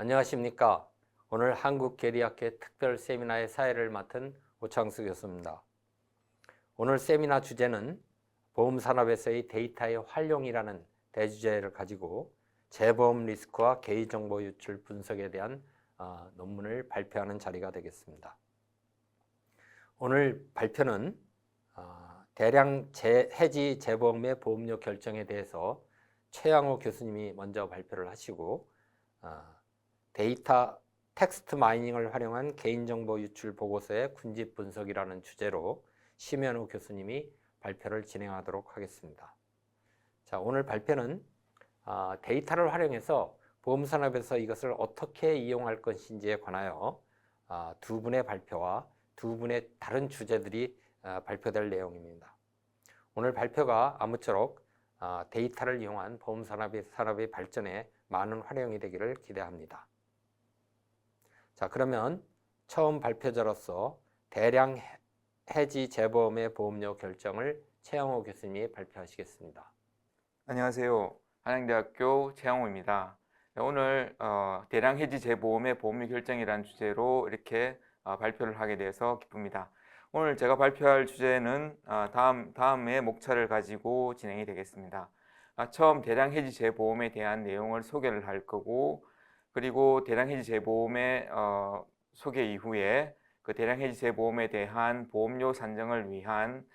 안녕하십니까. 오늘 한국계리학회 특별 세미나의 사회를 맡은 오창수 교수입니다. 오늘 세미나 주제는 보험산업에서의 데이터의 활용이라는 대주제를 가지고 재보험 리스크와 개인정보 유출 분석에 대한 논문을 발표하는 자리가 되겠습니다. 오늘 발표는 대량 해지 재보험의 보험료 결정에 대해서 최양호 교수님이 먼저 발표를 하시고 데이터 텍스트 마이닝을 활용한 개인정보 유출 보고서의 군집 분석이라는 주제로 심현우 교수님이 발표를 진행하도록 하겠습니다. 자, 오늘 발표는 데이터를 활용해서 보험산업에서 이것을 어떻게 이용할 것인지에 관하여 두 분의 발표와 두 분의 다른 주제들이 발표될 내용입니다. 오늘 발표가 아무쪼록 데이터를 이용한 보험산업의 발전에 많은 활용이 되기를 기대합니다. 자, 그러면 처음 발표자로서 대량 해지 재보험의 보험료 결정을 최양호 교수님이 발표하시겠습니다. 안녕하세요. 한양대학교 최양호입니다. 오늘 대량 해지 재보험의 보험료 결정이라는 주제로 이렇게 발표를 하게 돼서 기쁩니다. 오늘 제가 발표할 주제는 다음의 목차를 가지고 진행이 되겠습니다. 처음 대량 해지 재보험에 대한 내용을 소개를 할 거고, 그리고 대량 해지 재보험의 소개 이후에 그 대량 해지 재보험에 대한 보험료 산정을 위한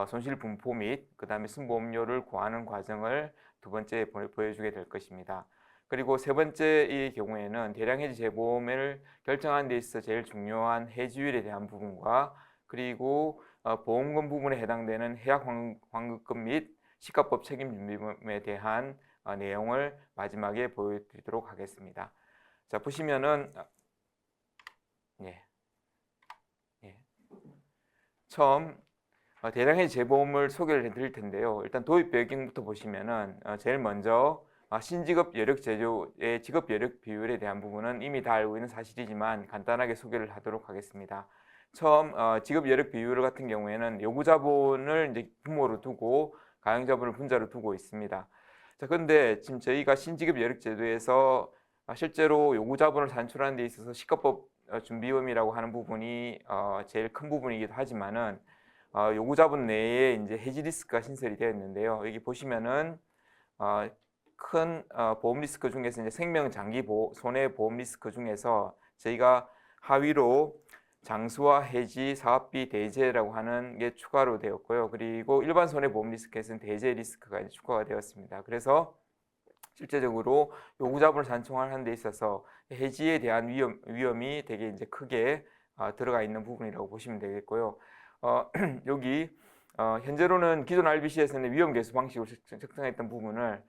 손실 분포 및 그 다음에 순보험료를 구하는 과정을 두 번째 보여주게 될 것입니다. 그리고 세 번째의 경우에는 대량 해지 재보험을 결정하는 데 있어 제일 중요한 해지율에 대한 부분과, 그리고 보험금 부분에 해당되는 해약 환급금 및 시가법 책임 준비금에 대한 내용을 마지막에 보여드리도록 하겠습니다. 자, 보시면은 처음 대량 해지 재보험을 소개를 해드릴 텐데요. 일단 도입 배경부터 보시면은 제일 먼저 신지급 여력 제조의 지급 여력 비율에 대한 부분은 이미 다 알고 있는 사실이지만 간단하게 소개를 하도록 하겠습니다. 처음 지급 여력 비율 같은 경우에는 요구 자본을 이제 부모로 두고 가용 자본을 분자로 두고 있습니다. 자, 그런데 지금 저희가 신지급 여력 제도에서 실제로 요구 자본을 산출하는 데 있어서 시가법 준비금이라고 하는 부분이 제일 큰 부분이기도 하지만은 요구 자본 내에 이제 해지 리스크가 신설이 되어 있는데요. 여기 보시면은 큰 보험 리스크 중에서 이제 생명 장기 손해 보험 리스크 중에서 저희가 하위로 장수와 해지, 사업비, 대재라고 하는 게 추가로 되었고요. 그리고 일반 손해 보험 리스크에서는 대재 리스크가 이제 추가가 되었습니다. 그래서 실제적으로 요구 자본을 산출하는 데 있어서 해지에 대한 위험이 되게 이제 크게 들어가 있는 부분이라고 보시면 되겠고요. 여기 현재로는 기존 RBC에서는 위험 계수 방식으로 측정했던 부분을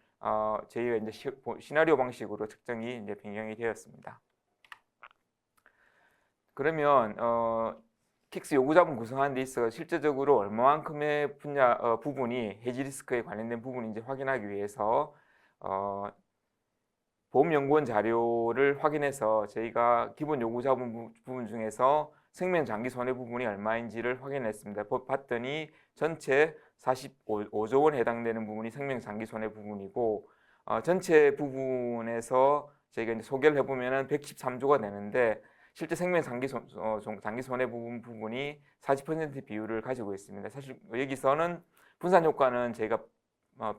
저희가 이제 시나리오 방식으로 측정이 이제 변경이 되었습니다. 그러면 킥스 요구 자본 구성하는 데 있어 실제적으로 얼마만큼의 부분이 해지 리스크에 관련된 부분인지 확인하기 위해서 보험연구원 자료를 확인해서 저희가 기본 요구 자본 부분 중에서 생명 장기 손해 부분이 얼마인지를 확인했습니다. 봤더니 전체 45조 원 해당되는 부분이 생명 장기 손해 부분이고, 전체 부분에서 저희가 이제 소개를 해보면은 113조가 되는데 실제 생명 장기 손해 부분이 40% 비율을 가지고 있습니다. 사실 여기서는 분산 효과는 저희가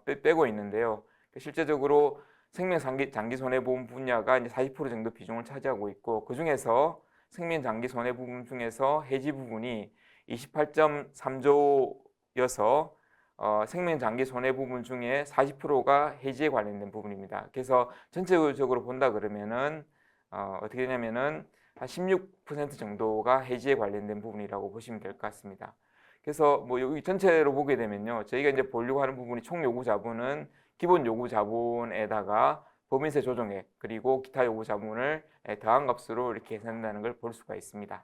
빼고 있는데요. 실제적으로 생명 장기 손해보험 분야가 이제 40% 정도 비중을 차지하고 있고, 그 중에서 생명 장기 손해 부분 중에서 해지 부분이 28.3조여서 생명 장기 손해 부분 중에 40%가 해지에 관련된 부분입니다. 그래서 전체적으로 본다 그러면은 어떻게 되냐면은 한 16% 정도가 해지에 관련된 부분이라고 보시면 될 것 같습니다. 그래서 뭐 여기 전체로 보게 되면요, 저희가 이제 보려고 하는 부분이 총 요구 자본은 기본 요구 자본에다가 법인세 조정액 그리고 기타 요구 자본을 더한 값으로 이렇게 계산한다는 걸 볼 수가 있습니다.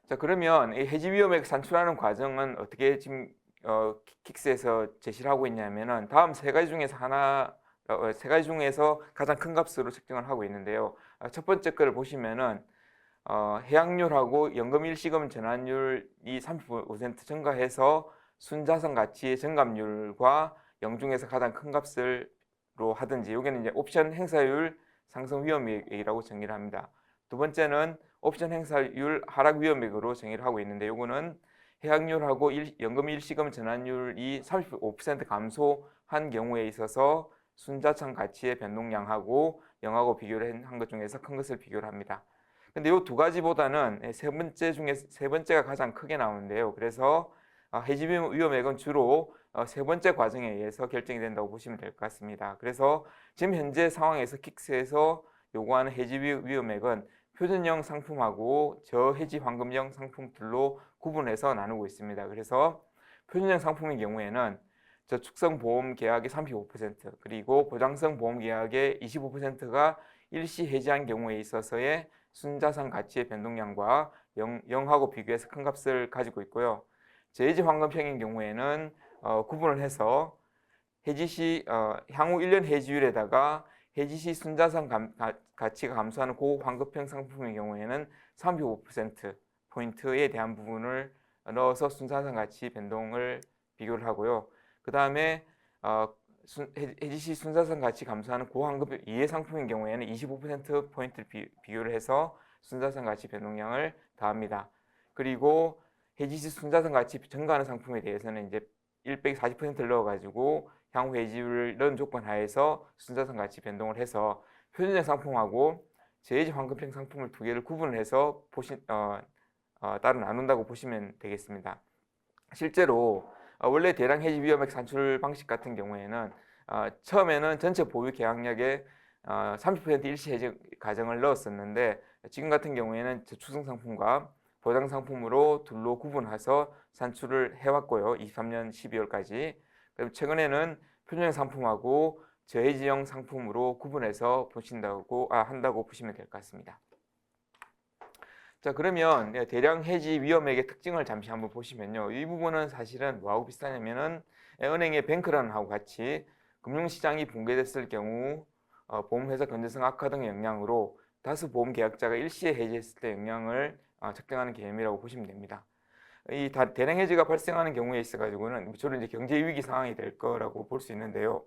자, 그러면 이 해지 위험액 산출하는 과정은 어떻게 지금 킥스에서 제시를 하고 있냐면은 다음 세 가지 중에서 가장 큰 값으로 측정을 하고 있는데요. 첫 번째 거를 보시면은 해약률하고 연금 일시금 전환율이 30% 증가해서 순자산 가치의 증감률과 영중에서 가장 큰 값을 하든지, 여기는 이제 옵션 행사율 상승 위험액이라고 정의를 합니다. 두 번째는 옵션 행사율 하락 위험액으로 정의를 하고 있는데, 요거는 해약률하고 연금 일시금 전환율이 35% 감소한 경우에 있어서 순자산 가치의 변동량하고 0하고 비교를 한 것 중에서 큰 것을 비교를 합니다. 근데 이 두 가지보다는 세 번째 중에 세 번째가 가장 크게 나오는데요. 그래서 해지 위험액은 주로 세 번째 과정에 의해서 결정이 된다고 보시면 될 것 같습니다. 그래서 지금 현재 상황에서 킥스에서 요구하는 해지 위험액은 표준형 상품하고 저해지 환급형 상품들로 구분해서 나누고 있습니다. 그래서 표준형 상품의 경우에는 저축성 보험 계약의 35% 그리고 보장성 보험 계약의 25%가 일시 해지한 경우에 있어서의 순자산 가치의 변동량과 0하고 비교해서 큰 값을 가지고 있고요. 저해지 환급형인 경우에는 구분을 해서 해지 시 향후 1년 해지율에다가 해지 시 순자산 가치가 감소하는 고환급형 상품의 경우에는 35%포인트에 대한 부분을 넣어서 순자산 가치 변동을 비교를 하고요. 그 다음에 해지 시 순자산 가치 감소하는 고환급 이해 상품인 경우에는 25%포인트를 비교를 해서 순자산 가치 변동량을 더합니다. 그리고 해지 시 순자산 가치 증가하는 상품에 대해서는 이제 140%를 넣어가지고 향후 해지율을 넣은 조건 하에서 순자산 가치 변동을 해서 표준형 상품하고 저해지 환급형 상품을 두 개를 구분을 해서 따로 나눈다고 보시면 되겠습니다. 실제로 원래 대량 해지 위험액 산출 방식 같은 경우에는 처음에는 전체 보유 계약량의 30% 일시 해지 가정을 넣었었는데, 지금 같은 경우에는 저축성 상품과 보장 상품으로 둘로 구분해서 산출을 해왔고요. 23년 12월까지. 그리고 최근에는 표준형 상품하고 저해지형 상품으로 구분해서 한다고 보시면 될 것 같습니다. 자, 그러면 대량 해지 위험액의 특징을 잠시 한번 보시면요. 이 부분은 사실은 뭐하고 비슷하냐면은 은행의 뱅크런하고 같이 금융시장이 붕괴됐을 경우 보험회사 건전성 악화 등의 영향으로 다수 보험 계약자가 일시에 해지했을 때 영향을 측정하는 개념이라고 보시면 됩니다. 이 대량 해지가 발생하는 경우에 있어가지고는 주로 이제 경제 위기 상황이 될 거라고 볼 수 있는데요.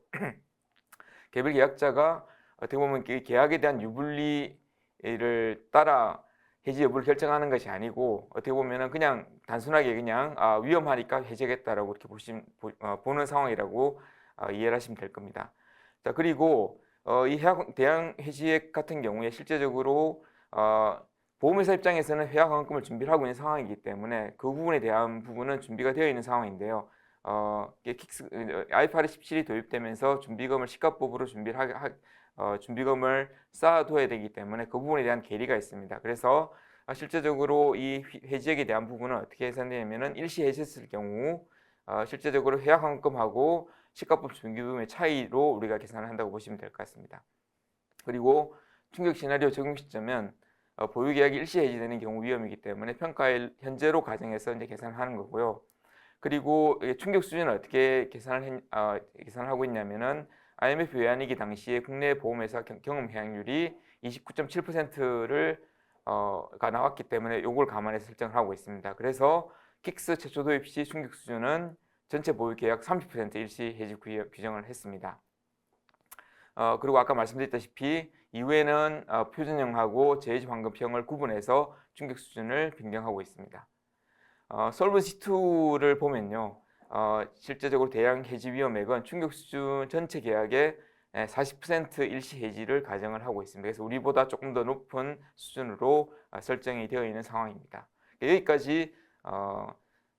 개별 계약자가 어떻게 보면 계약에 대한 유불리를 따라 해지 여부를 결정하는 것이 아니고, 어떻게 보면은 그냥 단순하게 그냥 위험하니까 해지하겠다라고 이렇게 보는 상황이라고 이해를 하시면 될 겁니다. 자, 그리고 이 대량 해지액 같은 경우에 실제적으로 보험회사 입장에서는 회화 환급금을 준비를 하고 있는 상황이기 때문에 그 부분에 대한 부분은 준비가 되어 있는 상황인데요. IFRS 17이 도입되면서 준비금을 시가법으로 준비금을 쌓아둬야 되기 때문에 그 부분에 대한 괴리가 있습니다. 그래서 실제적으로 이 해지액에 대한 부분은 어떻게 계산되냐면은 일시 해지했을 경우 실제적으로 회화 환급금하고 시가법 준비금의 차이로 우리가 계산을 한다고 보시면 될 것 같습니다. 그리고 충격 시나리오 적용 시점은 보유 계약이 일시 해지되는 경우 위험이기 때문에 평가일 현재로 가정해서 이제 계산을 하는 거고요. 그리고 충격 수준을 어떻게 계산을 하고 있냐면은 IMF 외환위기 당시에 국내 보험회사 경험 해약률이 29.7%가 나왔기 때문에 이걸 감안해서 설정을 하고 있습니다. 그래서 킥스 최초 도입 시 충격 수준은 전체 보유 계약 30% 일시 해지 규정을 했습니다. 그리고 아까 말씀드렸다시피 이후에는 표준형하고 저해지 환급형을 구분해서 충격 수준을 변경하고 있습니다. 솔벤시 2를 보면요, 실제적으로 대량 해지 위험액은 충격 수준 전체 계약의 40% 일시 해지를 가정을 하고 있습니다. 그래서 우리보다 조금 더 높은 수준으로 설정이 되어 있는 상황입니다. 여기까지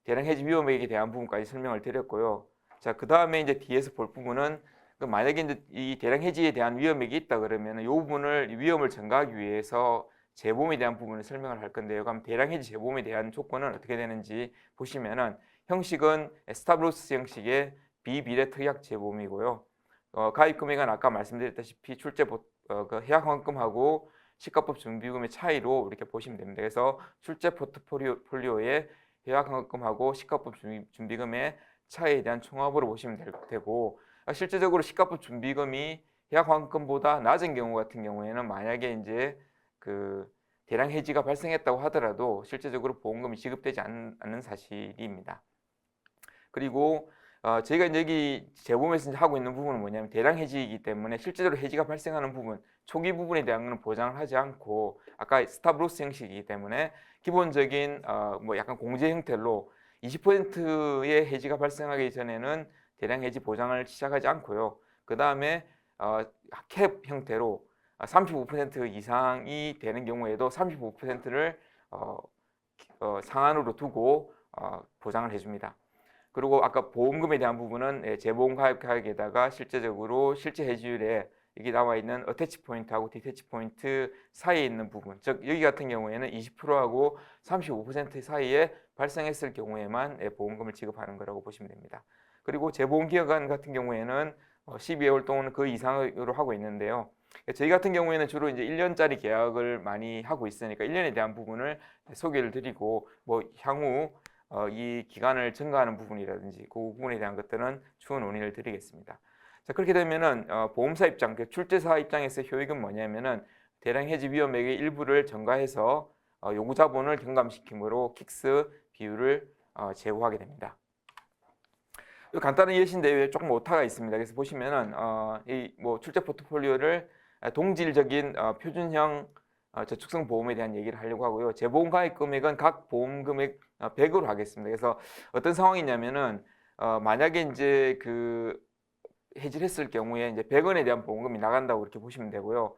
대량 해지 위험액에 대한 부분까지 설명을 드렸고요. 자, 그 다음에 이제 뒤에서 볼 부분은 만약에 이제 이 대량 해지에 대한 위험액이 있다 그러면 이 부분을 위험을 전가하기 위해서 재보험에 대한 부분을 설명을 할 건데요. 그럼 대량 해지 재보험에 대한 조건은 어떻게 되는지 보시면은 형식은 스탑로스 형식의 비비례 특약 재보험이고요. 가입 금액은 아까 말씀드렸다시피 그 해약 환급금하고 시가법 준비금의 차이로 이렇게 보시면 됩니다. 그래서 출제 포트폴리오의 해약 환급금하고 시가법 준비금의 차이에 대한 총합으로 보시면 되고, 실제적으로 시가법 준비금이 해약 환급금보다 낮은 경우 같은 경우에는 만약에 이제 그 대량 해지가 발생했다고 하더라도 실제적으로 보험금이 지급되지 않는 사실입니다. 그리고 저희가 이제 여기 재보험에서 이제 하고 있는 부분은 뭐냐면 대량 해지이기 때문에 실제로 해지가 발생하는 부분, 초기 부분에 대한 것은 보장을 하지 않고 아까 스탑로스 형식이기 때문에 기본적인 뭐 약간 공제 형태로 20%의 해지가 발생하기 전에는 대량 해지 보장을 시작하지 않고요. 그 다음에 캡 형태로 35% 이상이 되는 경우에도 35%를 상한으로 두고 보장을 해줍니다. 그리고 아까 보험금에 대한 부분은 재보험 가입가액에다가 실제적으로 실제 해지율에 여기 나와 있는 어태치 포인트하고 디태치 포인트 사이에 있는 부분, 즉 여기 같은 경우에는 20%하고 35% 사이에 발생했을 경우에만 보험금을 지급하는 거라고 보시면 됩니다. 그리고 재보험기간 같은 경우에는 12개월 동안 그 이상으로 하고 있는데요. 저희 같은 경우에는 주로 이제 1년짜리 계약을 많이 하고 있으니까 1년에 대한 부분을 소개를 드리고 뭐 향후 이 기간을 증가하는 부분이라든지 그 부분에 대한 것들은 추후 논의를 드리겠습니다. 자, 그렇게 되면은 보험사 입장, 출제사 입장에서 효익은 뭐냐면은 대량 해지 위험액의 일부를 전가해서 요구 자본을 경감시킴으로 킥스 비율을 제고하게 됩니다. 간단한 예시인데 조금 오타가 있습니다. 그래서 보시면은 이 뭐 출제 포트폴리오를 동질적인 표준형 저축성 보험에 대한 얘기를 하려고 하고요. 재보험 가입 금액은 각 보험 금액 100으로 하겠습니다. 그래서 어떤 상황이냐면은 만약에 이제 그 해지를 했을 경우에 이제 100원에 대한 보험금이 나간다고 이렇게 보시면 되고요.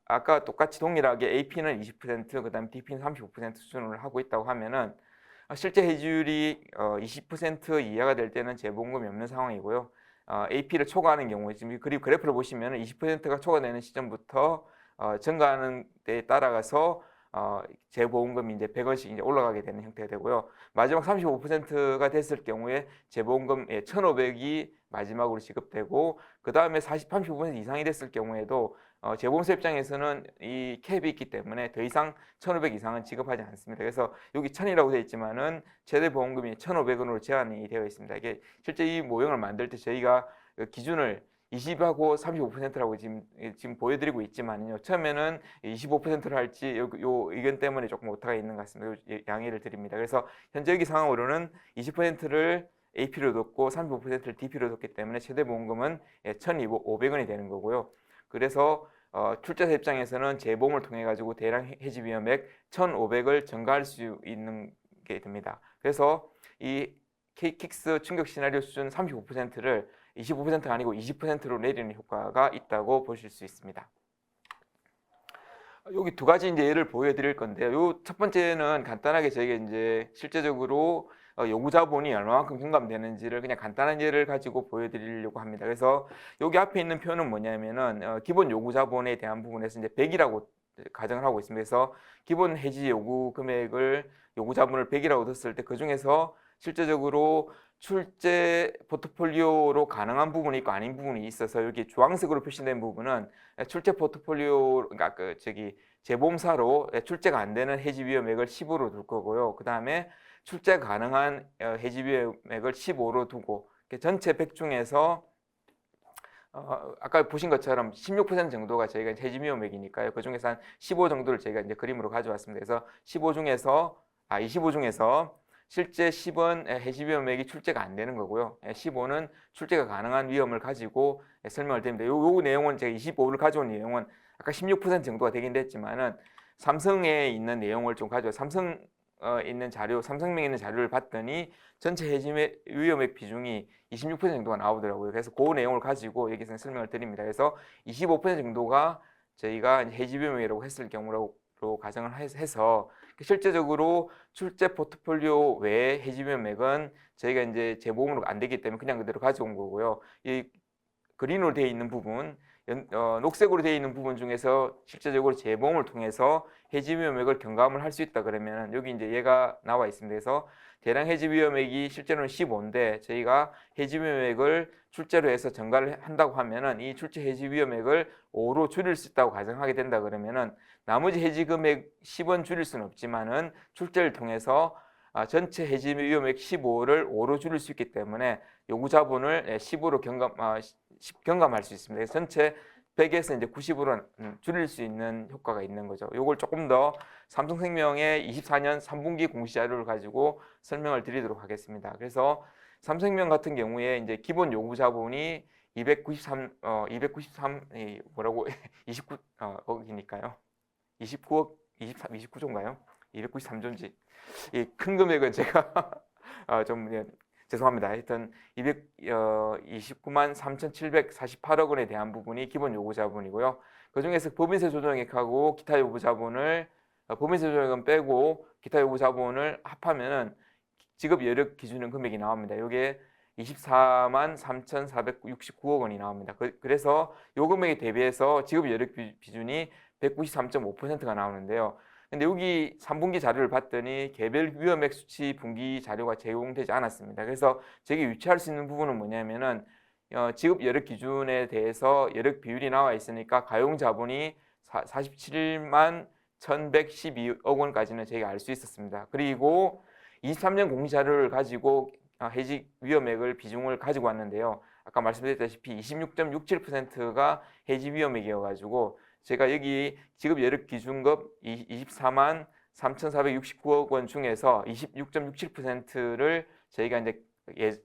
아까 똑같이 동일하게 AP는 20%, 그다음 DP는 35% 수준을 하고 있다고 하면은 실제 해지율이 20% 이하가 될 때는 재보험금이 없는 상황이고요. AP를 초과하는 경우에 지금 그리고 그래프를 보시면은 20%가 초과되는 시점부터 증가하는 데에 따라가서 재보험금이 이제 100원씩 이제 올라가게 되는 형태가 되고요. 마지막 35%가 됐을 경우에 재보험금 1,500이 마지막으로 지급되고 그 다음에 35% 이상이 됐을 경우에도 재보험사 입장에서는 이 캡이 있기 때문에 더 이상 1,500 이상은 지급하지 않습니다. 그래서 여기 1,000이라고 되어 있지만은 최대 보험금이 1,500원으로 제한이 되어 있습니다. 이게 실제 이 모형을 만들 때 저희가 그 기준을 20하고 35%라고 지금 보여드리고 있지만요. 처음에는 25%를 할지 요 의견 때문에 조금 오타가 있는 것 같습니다. 양해를 드립니다. 그래서 현재 여기 상황으로는 20%를 AP로 뒀고 35%를 DP로 뒀기 때문에 최대 보험금은 1,500원이 되는 거고요. 그래서 출제자 입장에서는 재보험을 통해 가지고 대량 해지 위험액 1,500을 증가할 수 있는 게 됩니다. 그래서 이 킥스 충격 시나리오 수준 35%를 25%가 아니고 20%로 내리는 효과가 있다고 보실 수 있습니다. 여기 두 가지 이제 예를 보여드릴 건데요. 요 첫 번째는 간단하게 저희가 이제 실제적으로 요구 자본이 얼마만큼 경감되는지를 그냥 간단한 예를 가지고 보여드리려고 합니다. 그래서 여기 앞에 있는 표는 뭐냐면은 기본 요구 자본에 대한 부분에서 이제 100이라고 가정을 하고 있습니다. 그래서 기본 해지 요구 금액을 요구 자본을 100이라고 뒀을 때 그 중에서 실제적으로 출제 포트폴리오로 가능한 부분이 있고 아닌 부분이 있어서 여기 주황색으로 표시된 부분은 출제 포트폴리오 그러니까 재보험사로 출제가 안 되는 해지 위험액을 15로 둘 거고요. 그 다음에 출제 가능한 해지 위험액을 15로 두고 전체 100 중에서 아까 보신 것처럼 16% 정도가 저희가 해지 위험액이니까요. 그 중에서 한 15 정도를 저희가 이제 그림으로 가져왔습니다. 그래서 25 중에서 실제 10은 해지 위험액이 출제가 안 되는 거고요. 15는 출제가 가능한 위험을 가지고 설명을 드립니다. 요 내용은 제가 25를 가져온 내용은 아까 16% 정도가 되긴 됐지만은 삼성에 있는 내용을 좀 가져와 삼성명에 있는 자료를 봤더니 전체 해지 위험액 비중이 26% 정도가 나오더라고요. 그래서 그 내용을 가지고 여기서 설명을 드립니다. 그래서 25% 정도가 저희가 해지 위험액이라고 했을 경우로 가정을 해서 실제적으로 출제 포트폴리오 외에 해지 위험액은 저희가 이제 재보험으로 안 되기 때문에 그냥 그대로 가져온 거고요. 이 그린으로 되어 있는 부분, 녹색으로 되어 있는 부분 중에서 실제적으로 재보험을 통해서 해지 위험액을 경감을 할 수 있다 그러면 여기 이제 얘가 나와 있습니다. 그래서 대량 해지 위험액이 실제로는 15인데 저희가 해지 위험액을 출제로 해서 전가를 한다고 하면은 이 출제 해지 위험액을 5로 줄일 수 있다고 가정하게 된다 그러면은 나머지 해지 금액 10원 줄일 수는 없지만은 출제를 통해서 전체 해지 위험액 15를 5로 줄일 수 있기 때문에 요구 자본을 15로 경감할 수 있습니다. 그래서 전체 100에서 이제 90으로 줄일 수 있는 효과가 있는 거죠. 요걸 조금 더 삼성생명의 24년 3분기 공시 자료를 가지고 설명을 드리도록 하겠습니다. 그래서 삼성생명 같은 경우에 이제 기본 요구 자본이 293 뭐라고 29억이니까요. 29억 29조인가요? 293조인지 이 큰 금액은 제가 좀 죄송합니다. 하여튼 229만 3,748억 원에 대한 부분이 기본 요구 자본이고요. 그중에서 법인세 조정액하고 기타 요구 자본을 법인세 조정액은 빼고 기타 요구 자본을 합하면은 지급 여력 기준은 금액이 나옵니다. 이게 24만 3,469억 원이 나옵니다. 그래서 요 금액에 대비해서 지급 여력 비준이 193.5%가 나오는데요. 근데 여기 3분기 자료를 봤더니 개별 위험액 수치 분기 자료가 제공되지 않았습니다. 그래서 제게 유추할 수 있는 부분은 뭐냐면은 지급 여력 기준에 대해서 여력 비율이 나와 있으니까 가용 자본이 47만 1,112억 원까지는 저희가 알 수 있었습니다. 그리고 23년 공시 자료를 가지고 해지 위험액을 비중을 가지고 왔는데요. 아까 말씀드렸다시피 26.67%가 해지 위험액이어가지고 제가 여기 지급 여력 기준급 24만 3,469억 원 중에서 26.67%를 저희가 이제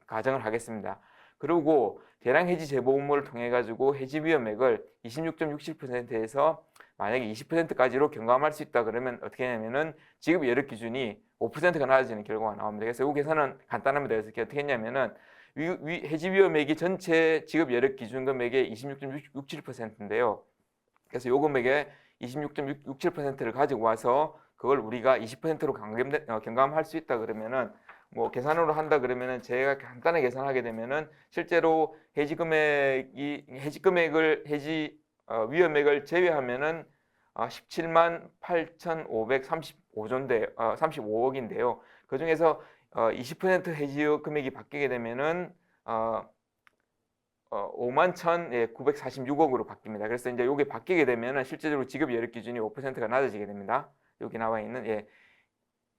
가정을 하겠습니다. 그리고 대량 해지 재보험을 통해 가지고 해지 위험액을 26.67%에서 만약에 20%까지로 경감할 수 있다 그러면 어떻게 하냐면은 지급 여력 기준이 5%가 낮아지는 결과가 나옵니다. 그래서 이 계산은 간단합니다. 그래서 어떻게 했냐면은 해지 위험액이 전체 지급 여력 기준 금액의 26.67%인데요. 그래서 요 금액의 26.67%를 가지고 와서 그걸 우리가 20%로 경감할 수 있다 그러면은 뭐 계산으로 한다 그러면은 제가 간단하게 계산하게 되면은 실제로 해지 위험액을 제외하면은 17만 8,535조인데 35억인데요. 그 중에서 20% 해지 금액이 바뀌게 되면은 5만 1,946억으로 바뀝니다. 그래서 이제 이게 바뀌게 되면은 실제적으로 지급 여력 기준이 5%가 낮아지게 됩니다. 여기 나와 있는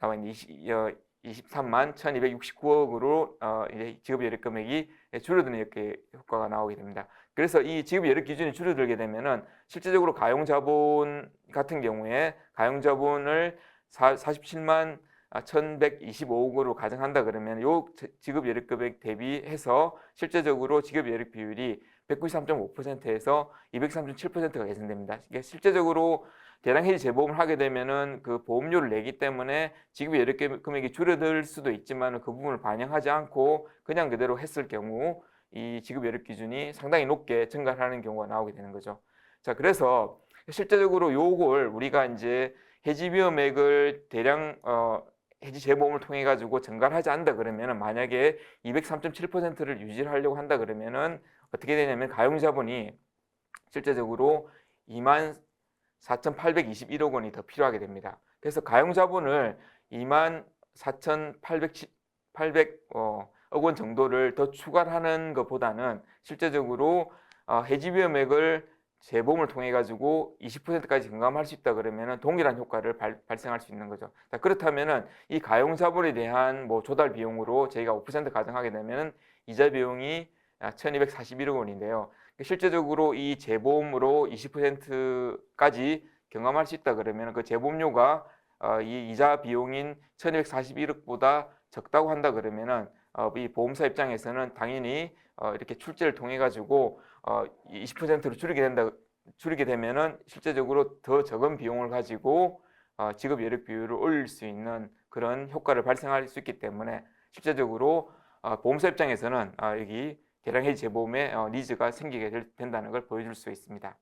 23만 1,269억으로 이제 지급 여력 금액이 줄어드는 이렇게 효과가 나오게 됩니다. 그래서 이 지급 여력 기준이 줄어들게 되면은 실제적으로 가용 자본 같은 경우에 가용 자본을 47만 1,125억으로 가정한다 그러면 요 지급 여력 금액 대비해서 실제적으로 지급 여력 비율이 193.5%에서 203.7%가 개선됩니다. 이게 실제적으로 대량 해지 재보험을 하게 되면은 그 보험료를 내기 때문에 지급 여력 금액이 줄어들 수도 있지만 그 부분을 반영하지 않고 그냥 그대로 했을 경우 이 지급 여력 기준이 상당히 높게 증가하는 경우가 나오게 되는 거죠. 자, 그래서 실제적으로 요걸 우리가 이제 해지 위험액을 대량 해지 재보험을 통해 가지고 증가를 하지 않는다 그러면은 만약에 203.7%를 유지하려고 한다 그러면은 어떻게 되냐면 가용 자본이 실제적으로 2만 4,821억 원이 더 필요하게 됩니다. 그래서 가용 자본을 2만 4,800억 원 정도를 더 추가하는 것보다는 실제적으로 해지 위험액을 재보험을 통해 가지고 20%까지 경감할 수 있다 그러면은 동일한 효과를 발생할 수 있는 거죠. 자, 그렇다면은 이 가용 자본에 대한 뭐 조달 비용으로 저희가 5% 가정하게 되면은 이자 비용이 1,241억 원인데요. 실제적으로 이 재보험으로 20%까지 경감할 수 있다 그러면 그 재보험료가 이 이자 비용인 1,241억보다 적다고 한다 그러면은 이 보험사 입장에서는 당연히 이렇게 출제를 통해 가지고 20%로 줄이게 되면은 실제적으로 더 적은 비용을 가지고 지급 여력 비율을 올릴 수 있는 그런 효과를 발생할 수 있기 때문에 실제적으로 보험사 입장에서는 여기 대량 해지 재보험의 니즈가 생기게 된다는 걸 보여줄 수 있습니다.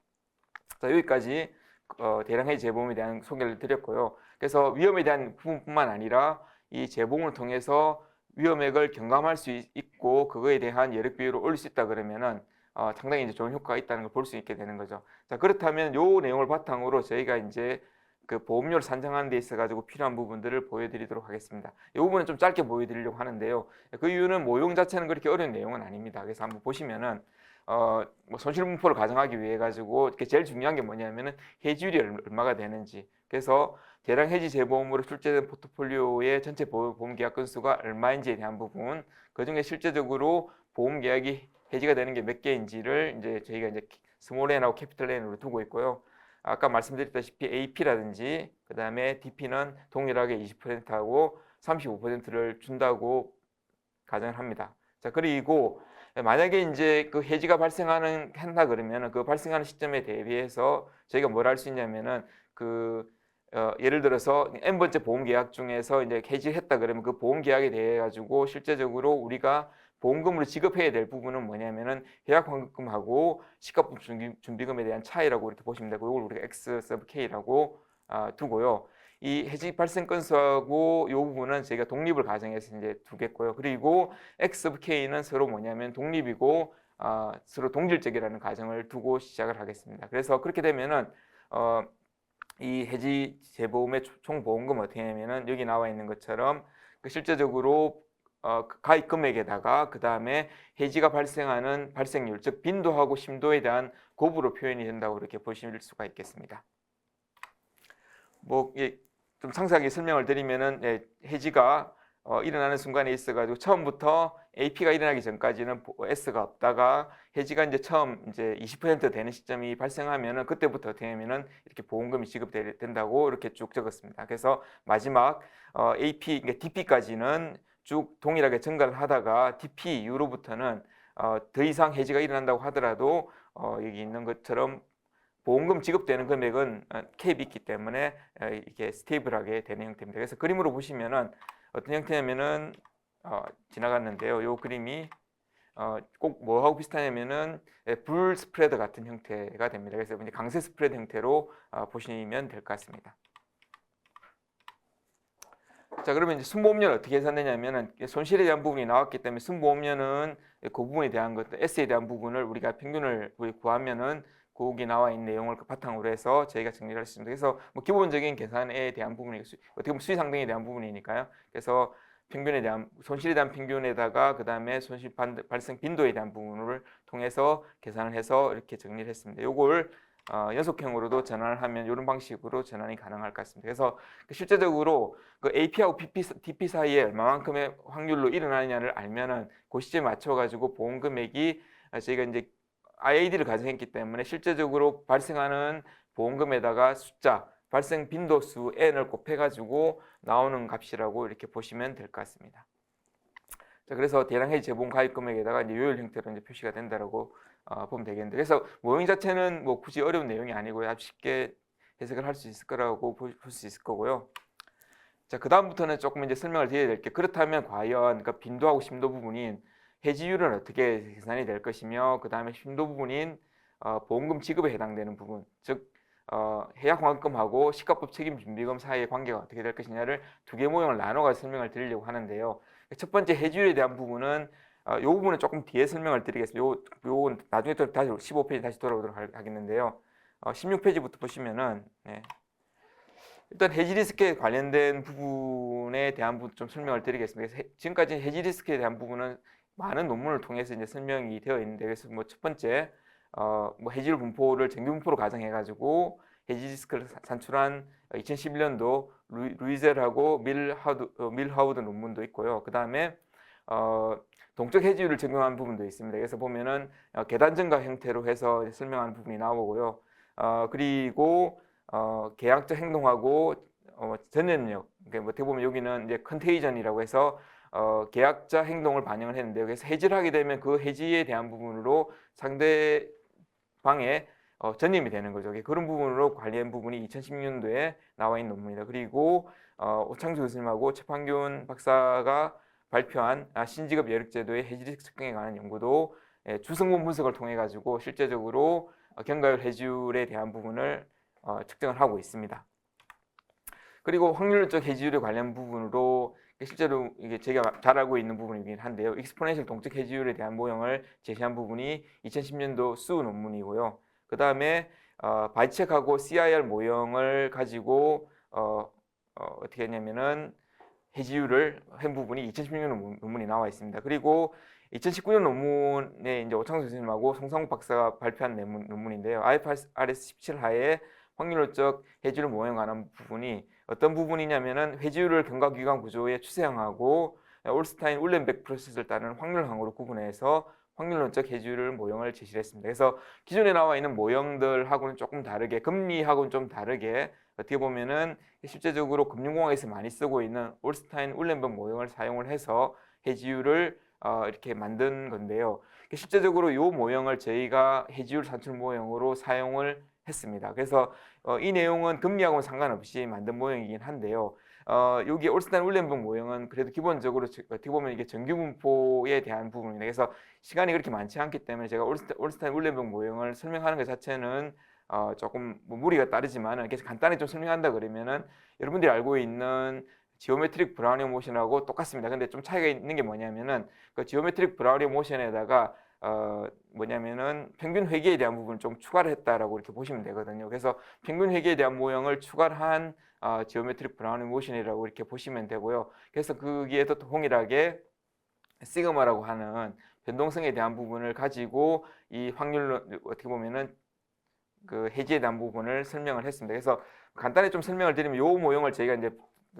자, 여기까지 대량 해지 재보험에 대한 소개를 드렸고요. 그래서 위험에 대한 부분뿐만 아니라 이 재보험을 통해서 위험액을 경감할 수 있고 그거에 대한 여력 비율을 올릴 수 있다 그러면은 상당히 이제 좋은 효과가 있다는 걸 볼 수 있게 되는 거죠. 자, 그렇다면 요 내용을 바탕으로 저희가 이제 그 보험료를 산정하는 데 있어 가지고 필요한 부분들을 보여드리도록 하겠습니다. 이 부분은 좀 짧게 보여드리려고 하는데요. 그 이유는 모형 자체는 그렇게 어려운 내용은 아닙니다. 그래서 한번 보시면은 뭐 손실분포를 가정하기 위해 가지고 제일 중요한 게 뭐냐면은 해지율이 얼마가 되는지. 그래서 대량 해지 재보험으로 출제된 포트폴리오의 전체 보험 계약 건수가 얼마인지에 대한 부분, 그 중에 실제적으로 보험 계약이 해지가 되는 게 몇 개인지를 이제 저희가 이제 스몰 n하고 캐피털 n으로 두고 있고요. 아까 말씀드렸다시피 AP라든지 그 다음에 DP는 동일하게 20%하고 35%를 준다고 가정을 합니다. 자, 그리고 만약에 이제 그 해지가 한다 그러면은 그 발생하는 시점에 대비해서 저희가 뭘 할 수 있냐면은 예를 들어서 n번째 보험 계약 중에서 이제 해지했다 그러면 그 보험 계약에 대해 가지고 실제적으로 우리가 보험금으로 지급해야 될 부분은 뭐냐면은 계약 환급금하고 시가품 준비금에 대한 차이라고 이렇게 보시면 되고, 이걸 우리가 X sub K라고 두고요. 이 해지 발생 건수하고 이 부분은 저희가 독립을 가정해서 이제 두겠고요. 그리고 X sub K는 서로 뭐냐면 독립이고 서로 동질적이라는 가정을 두고 시작을 하겠습니다. 그래서 그렇게 되면은 이 해지 재보험의 총 보험금 어떻게 하냐면은 여기 나와 있는 것처럼 실제적으로 가입 금액에다가 그 다음에 해지가 발생하는 발생률, 즉 빈도하고 심도에 대한 곱으로 표현이 된다고 이렇게 보실 수가 있겠습니다. 좀 상세하게 설명을 드리면은 해지가 일어나는 순간에 있어가지고 처음부터 AP가 일어나기 전까지는 S가 없다가 해지가 이제 처음 이제 20% 되는 시점이 발생하면은 그때부터 어떻게 하면은 이렇게 보험금이 지급된다고 이렇게 쭉 적었습니다. 그래서 마지막 AP, 그러니까 DP까지는 쭉 동일하게 증가를 하다가 DP 이후로부터는 더 이상 해지가 일어난다고 하더라도 여기 있는 것처럼 보험금 지급되는 금액은 캡이 있기 때문에 이게 스테이블하게 되는 형태입니다. 그래서 그림으로 보시면은 어떤 형태냐면은 지나갔는데요. 이 그림이 꼭 뭐하고 비슷하냐면은 불 스프레드 같은 형태가 됩니다. 그래서 이제 강세 스프레드 형태로 보시면 될 것 같습니다. 자, 그러면 이제 순보험료를 어떻게 계산되냐면은 손실에 대한 부분이 나왔기 때문에 순보험료는 그 부분에 대한 것, S에 대한 부분을 우리가 평균을 구하면은 거기 나와 있는 내용을 바탕으로 해서 저희가 정리를 할 수 있습니다. 그래서 뭐 기본적인 계산에 대한 부분이 어떻게 보면 수익상등에 대한 부분이니까요. 그래서 평균에 대한 손실에 대한 평균에다가 그 다음에 손실 발생 빈도에 대한 부분을 통해서 계산을 해서 이렇게 정리를 했습니다. 요걸 연속형으로도 전환을 하면 이런 방식으로 전환이 가능할 것 같습니다. 그래서 실제적으로 그 AP하고 DP 사이에 얼마만큼의 확률로 일어나느냐를 알면은 그 시점에 맞춰가지고 보험 금액이 저희가 이제 IAD를 가정했기 때문에 실제적으로 발생하는 보험금에다가 숫자, 발생 빈도수 n을 곱해가지고 나오는 값이라고 이렇게 보시면 될 것 같습니다. 자, 그래서 대량 해지 재보험 가입 금액에다가 이제 요율 형태로 이제 표시가 된다라고 보면 되겠는데, 그래서 모형 자체는 뭐 굳이 어려운 내용이 아니고요, 아주 쉽게 해석을 할 수 있을 거라고 볼 수 있을 거고요. 자, 그 다음부터는 조금 이제 설명을 드려야 될 게, 그렇다면 과연 그러니까 빈도하고 심도 부분인 해지율은 어떻게 계산이 될 것이며, 그 다음에 심도 부분인 보험금 지급에 해당되는 부분, 즉 해약환급금하고 시가법 책임준비금 사이의 관계가 어떻게 될 것이냐를 두 개 모형을 나눠가지고 설명을 드리려고 하는데요. 첫 번째 해지율에 대한 부분은 이 부분은 조금 뒤에 설명을 드리겠습니다. 요건 나중에 또 다시 15페이지 다시 돌아오도록 하겠는데요. 16페이지부터 보시면은 일단 해지 리스크에 관련된 부분에 대한 부분 좀 설명을 드리겠습니다. 그래서 지금까지 해지 리스크에 대한 부분은 많은 논문을 통해서 이제 설명이 되어 있는데, 그래서 뭐 첫 번째 뭐 해지율 분포를 정규 분포로 가정해 가지고 해지 리스크를 산출한 2011년도 루이젤하고 밀하우드 논문도 있고요. 그 다음에 동적 해지율을 적용한 부분도 있습니다. 그래서 보면은 계단 증가 형태로 해서 설명한 부분이 나오고요. 그리고 계약적 행동하고 전염력, 그러니까 어떻게 보면 여기는 이제 컨테이전이라고 해서 계약자 행동을 반영을 했는데요. 그래서 해지를 하게 되면 그 해지에 대한 부분으로 상대방의 전염이 되는 거죠. 그런 부분으로 관리한 부분이 2016년도에 나와 있는 논문입니다. 그리고 오창주 교수님하고 최판균 박사가 발표한 신지급 여력제도의 해지 리스크 측정에 관한 연구도 주성분 분석을 통해 가지고 실제적으로 경과율 해지율에 대한 부분을 측정을 하고 있습니다. 그리고 확률적 해지율에 관련 부분으로 실제로 이게 제가 잘 알고 있는 부분이긴 한데요. 익스포넨셜 동적 해지율에 대한 모형을 제시한 부분이 2010년도 수 논문이고요. 그 다음에 바이첵하고 CIR 모형을 가지고 어떻게 했냐면은 해지율을 한 부분이 2016년 논문이 나와 있습니다. 그리고 2019년 논문에 이제 오창수 교수님하고 송상욱 박사가 발표한 논문인데요. IFRS 17 하에 확률적 해지율 모형에 관한 부분이 어떤 부분이냐면은 해지율을 경과기관 구조의 추세항하고 올스타인 울렌백 프로세스를 따르는 확률항으로 구분해서 확률론적 해지율 모형을 제시를 했습니다. 그래서 기존에 나와 있는 모형들하고는 조금 다르게, 금리하고는 좀 다르게 어떻게 보면은 실제적으로 금융공학에서 많이 쓰고 있는 올스타인 울렌백 모형을 사용을 해서 해지율을 이렇게 만든 건데요. 실제적으로 이 모형을 저희가 해지율 산출 모형으로 사용을 했습니다. 그래서 이 내용은 금리하고는 상관없이 만든 모형이긴 한데요. 여기 올스타인-윌렌berg 모형은 그래도 기본적으로 어떻게 보면 이게 정규 분포에 대한 부분입니다. 그래서 시간이 그렇게 많지 않기 때문에 제가 올스타인-윌렌berg 모형을 설명하는 것 자체는 조금 뭐 무리가 따르지만 계속 간단히 좀 설명한다 그러면은 여러분들이 알고 있는 지오메트릭 브라우니언 모션하고 똑같습니다. 근데 좀 차이가 있는 게 뭐냐면은 그 지오메트릭 브라우니언 모션에다가 뭐냐면은 평균 회계에 대한 부분을 좀 추가를 했다라고 이렇게 보시면 되거든요. 그래서 평균 회계에 대한 모형을 추가를 한 지오메트릭 브라우니언 모션이라고 이렇게 보시면 되고요. 그래서 거기에도 동일하게 시그마라고 하는 변동성에 대한 부분을 가지고 이 확률로 어떻게 보면은 그 해지에 대한 부분을 설명을 했습니다. 그래서 간단히 좀 설명을 드리면 이 모형을 저희가 이제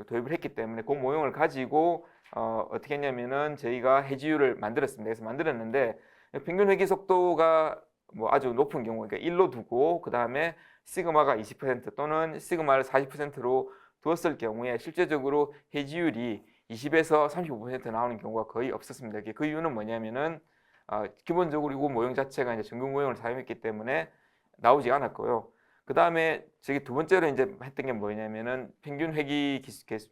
도입을 했기 때문에 그 모형을 가지고 어떻게 했냐면은 저희가 해지율을 만들었습니다. 그래서 만들었는데 평균 회귀 속도가 뭐 아주 높은 경우, 그러니까 1로 두고 그 다음에 시그마가 20% 또는 시그마를 40%로 두었을 경우에 실제적으로 해지율이 20에서 35% 나오는 경우가 거의 없었습니다. 그 이유는 뭐냐면은 기본적으로 이 모형 자체가 이제 전극 모형을 사용했기 때문에 나오지 않았고요. 그 다음에 저기 두 번째로 이제 했던 게 뭐냐면은 평균 회귀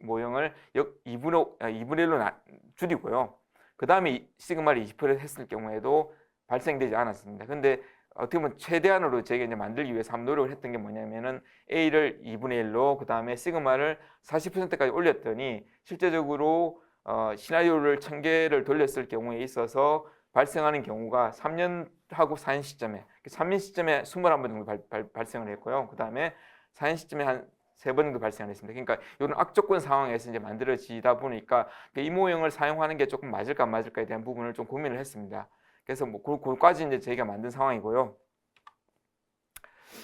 모형을 2분의 1로 줄이고요. 그 다음에 시그마를 20% 했을 경우에도 발생되지 않았습니다. 근데 어떻게 보면 최대한으로 저희가 이제 만들기 위해서 한번 노력을 했던 게 뭐냐면은 A를 2분의 1로 그 다음에 시그마를 40%까지 올렸더니 실제적으로 시나리오를 1000개를 돌렸을 경우에 있어서 발생하는 경우가 3년하고 4년 시점에 3년 시점에 21번 정도 발생을 했고요. 그 다음에 4년 시점에 한 3번 정도 발생을 했습니다. 그러니까 이런 악조건 상황에서 이제 만들어지다 보니까 이 모형을 사용하는 게 조금 맞을까 안 맞을까에 대한 부분을 좀 고민을 했습니다. 그래서 뭐 그까지 이제 저희가 만든 상황이고요.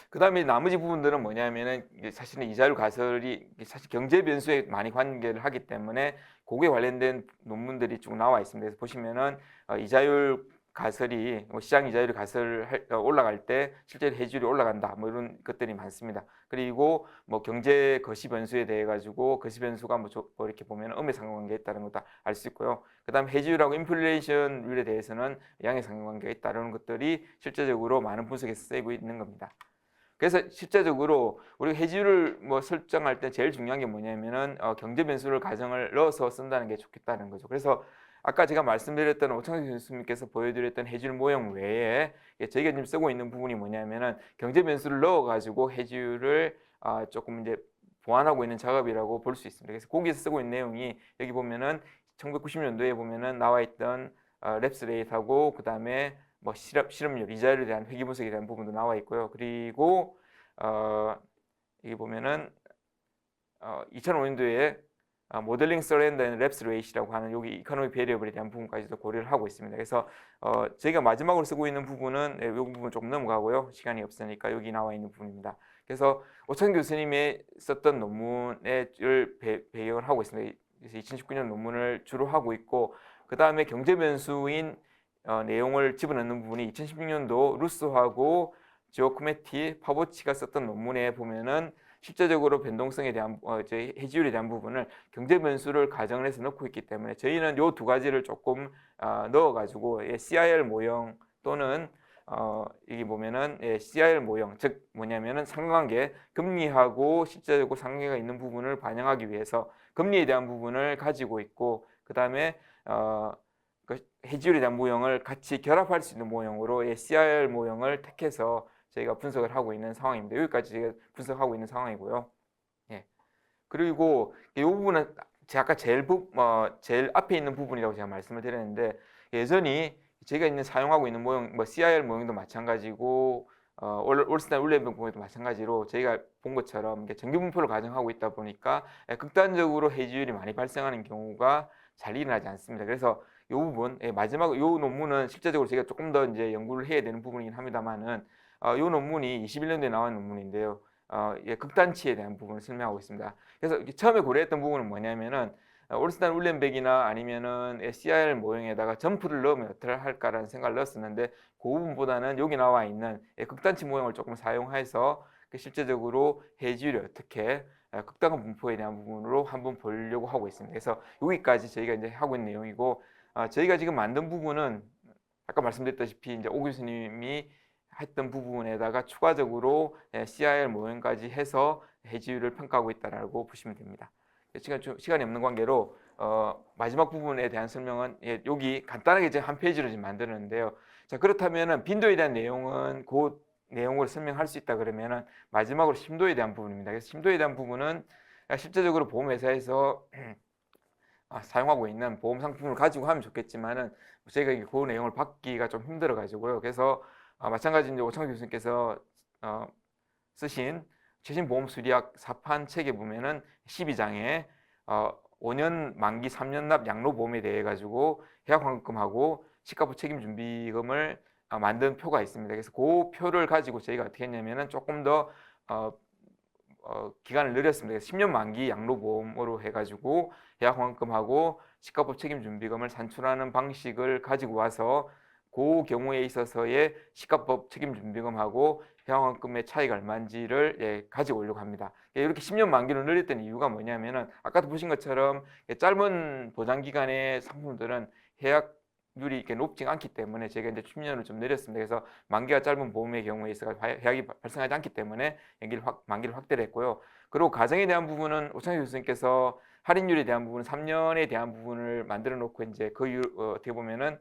그 다음에 나머지 부분들은 뭐냐면은 사실은 이자율 가설이 사실 경제 변수에 많이 관계를 하기 때문에 그거에 관련된 논문들이 쭉 나와 있습니다. 그래서 보시면은 이자율 가설이 시장 이자율 가설 올라갈 때 실제로 해지율이 올라간다 뭐 이런 것들이 많습니다. 그리고 뭐 경제 거시 변수에 대해 가지고 거시 변수가 뭐 이렇게 보면 음의 상관관계가 있다는 것도 알 수 있고요. 그다음 해지율하고 인플레이션율에 대해서는 양의 상관관계가 있다는 것들이 실제적으로 많은 분석에서 쓰이고 있는 겁니다. 그래서 실제적으로 우리가 해지율을 뭐 설정할 때 제일 중요한 게 뭐냐면은 경제 변수를 가정을 넣어서 쓴다는 게 좋겠다는 거죠. 그래서 아까 제가 말씀드렸던 오창석 교수님께서 보여드렸던 해지율 모형 외에 저희가 지금 쓰고 있는 부분이 뭐냐면은 경제 변수를 넣어가지고 해지율을 조금 이제 보완하고 있는 작업이라고 볼 수 있습니다. 그래서 거기서 쓰고 있는 내용이 여기 보면은 1990년도에 보면은 나와 있던 랩스 레이트하고 그 다음에 뭐 실업률, 이자율에 대한 회귀 분석에 대한 부분도 나와 있고요. 그리고 여기 보면은 2005년도에 모델링 서렌더 앤 랩스 레이시라고 하는 여기 이코노미 베리어블에 대한 부분까지도 고려를 하고 있습니다. 그래서 저희가 마지막으로 쓰고 있는 부분은 이 부분 조금 넘어가고요. 시간이 없으니까 여기 나와 있는 부분입니다. 그래서 오천 교수님이 썼던 논문을 배경을 하고 있습니다. 그래서 2019년 논문을 주로 하고 있고 그 다음에 경제 변수인 내용을 집어넣는 부분이 2016년도 루스하고 지오코메티, 파보치가 썼던 논문에 보면은 실제적으로 변동성에 대한 해지율에 대한 부분을 경제 변수를 가정을 해서 넣고 있기 때문에 저희는 이 두 가지를 조금 넣어가지고 CIR 모형 또는 여기 보면은 CIR 모형 즉 뭐냐면은 상관관계 금리하고 실제적으로 상관계가 있는 부분을 반영하기 위해서 금리에 대한 부분을 가지고 있고 그 다음에 해지율에 대한 모형을 같이 결합할 수 있는 모형으로 CIR 모형을 택해서 저희가 분석을 하고 있는 상황입니다. 여기까지 제가 분석하고 있는 상황이고요. 예. 그리고 이 부분은 제가 아까 제일 앞에 있는 부분이라고 제가 말씀을 드렸는데 여전히 제가 사용하고 있는 모형, CIR 모형도 마찬가지고 올스타인-윌렌berg 모형도 마찬가지로 저희가 본 것처럼 정규 분포를 가정하고 있다 보니까 극단적으로 해지율이 많이 발생하는 경우가 잘 일어나지 않습니다. 그래서 이 부분 마지막 이 논문은 실제적으로 제가 조금 더 이제 연구를 해야 되는 부분이긴 합니다만은 이 논문이 21년도에 나온 논문인데요. 극단치에 대한 부분을 설명하고 있습니다. 그래서 처음에 고려했던 부분은 뭐냐면은 올스타인-윌렌berg이나 아니면은 CIR 모형에다가 점프를 넣으면 어떻게 할까라는 생각을 넣었었는데 그 부분보다는 여기 나와 있는 극단치 모형을 조금 사용해서 실제적으로 해지율이 어떻게 극단화 분포에 대한 부분으로 한번 보려고 하고 있습니다. 그래서 여기까지 저희가 이제 하고 있는 내용이고 저희가 지금 만든 부분은 아까 말씀드렸다시피 이제 오 교수님이 했던 부분에다가 추가적으로 CIR 모형까지 해서 해지율을 평가하고 있다라고 보시면 됩니다. 시간이 없는 관계로 마지막 부분에 대한 설명은 여기 간단하게 이제 한 페이지로 지금 만드는데요. 자, 그렇다면은 빈도에 대한 내용은 그 내용을 설명할 수 있다 그러면은 마지막으로 심도에 대한 부분입니다. 그래서 심도에 대한 부분은 실제적으로 보험회사에서 사용하고 있는 보험 상품을 가지고 하면 좋겠지만은 저희가 그 내용을 받기가 좀 힘들어 가지고요. 그래서 마찬가지 이제 오창 교수님께서 쓰신 최신 보험 수리학 4판 책에 보면은 12장에 5년 만기 3년 납 양로보험에 대해 가지고 해약환급금하고 시가부 책임준비금을 만든 표가 있습니다. 그래서 그 표를 가지고 저희가 어떻게 했냐면은 조금 더 기간을 늘렸습니다. 10년 만기 양로보험으로 해가지고 해약환급금하고 시가법 책임준비금을 산출하는 방식을 가지고 와서 그 경우에 있어서의 시가법 책임준비금하고 해약환급금의 차이가 얼마인지를 가지고 오려고 합니다. 이렇게 10년 만기로 늘렸던 이유가 뭐냐면은 아까도 보신 것처럼 짧은 보장기간의 상품들은 해약률이 이렇게 높지 않기 때문에 제가 이제 10년을 좀 늘렸습니다. 그래서 만기가 짧은 보험의 경우에 있어서 해약이 발생하지 않기 때문에 만기를 확대를 했고요. 그리고 가정에 대한 부분은 오창희 교수님께서 할인율에 대한 부분, 3년에 대한 부분을 만들어 놓고 이제 어떻게 보면은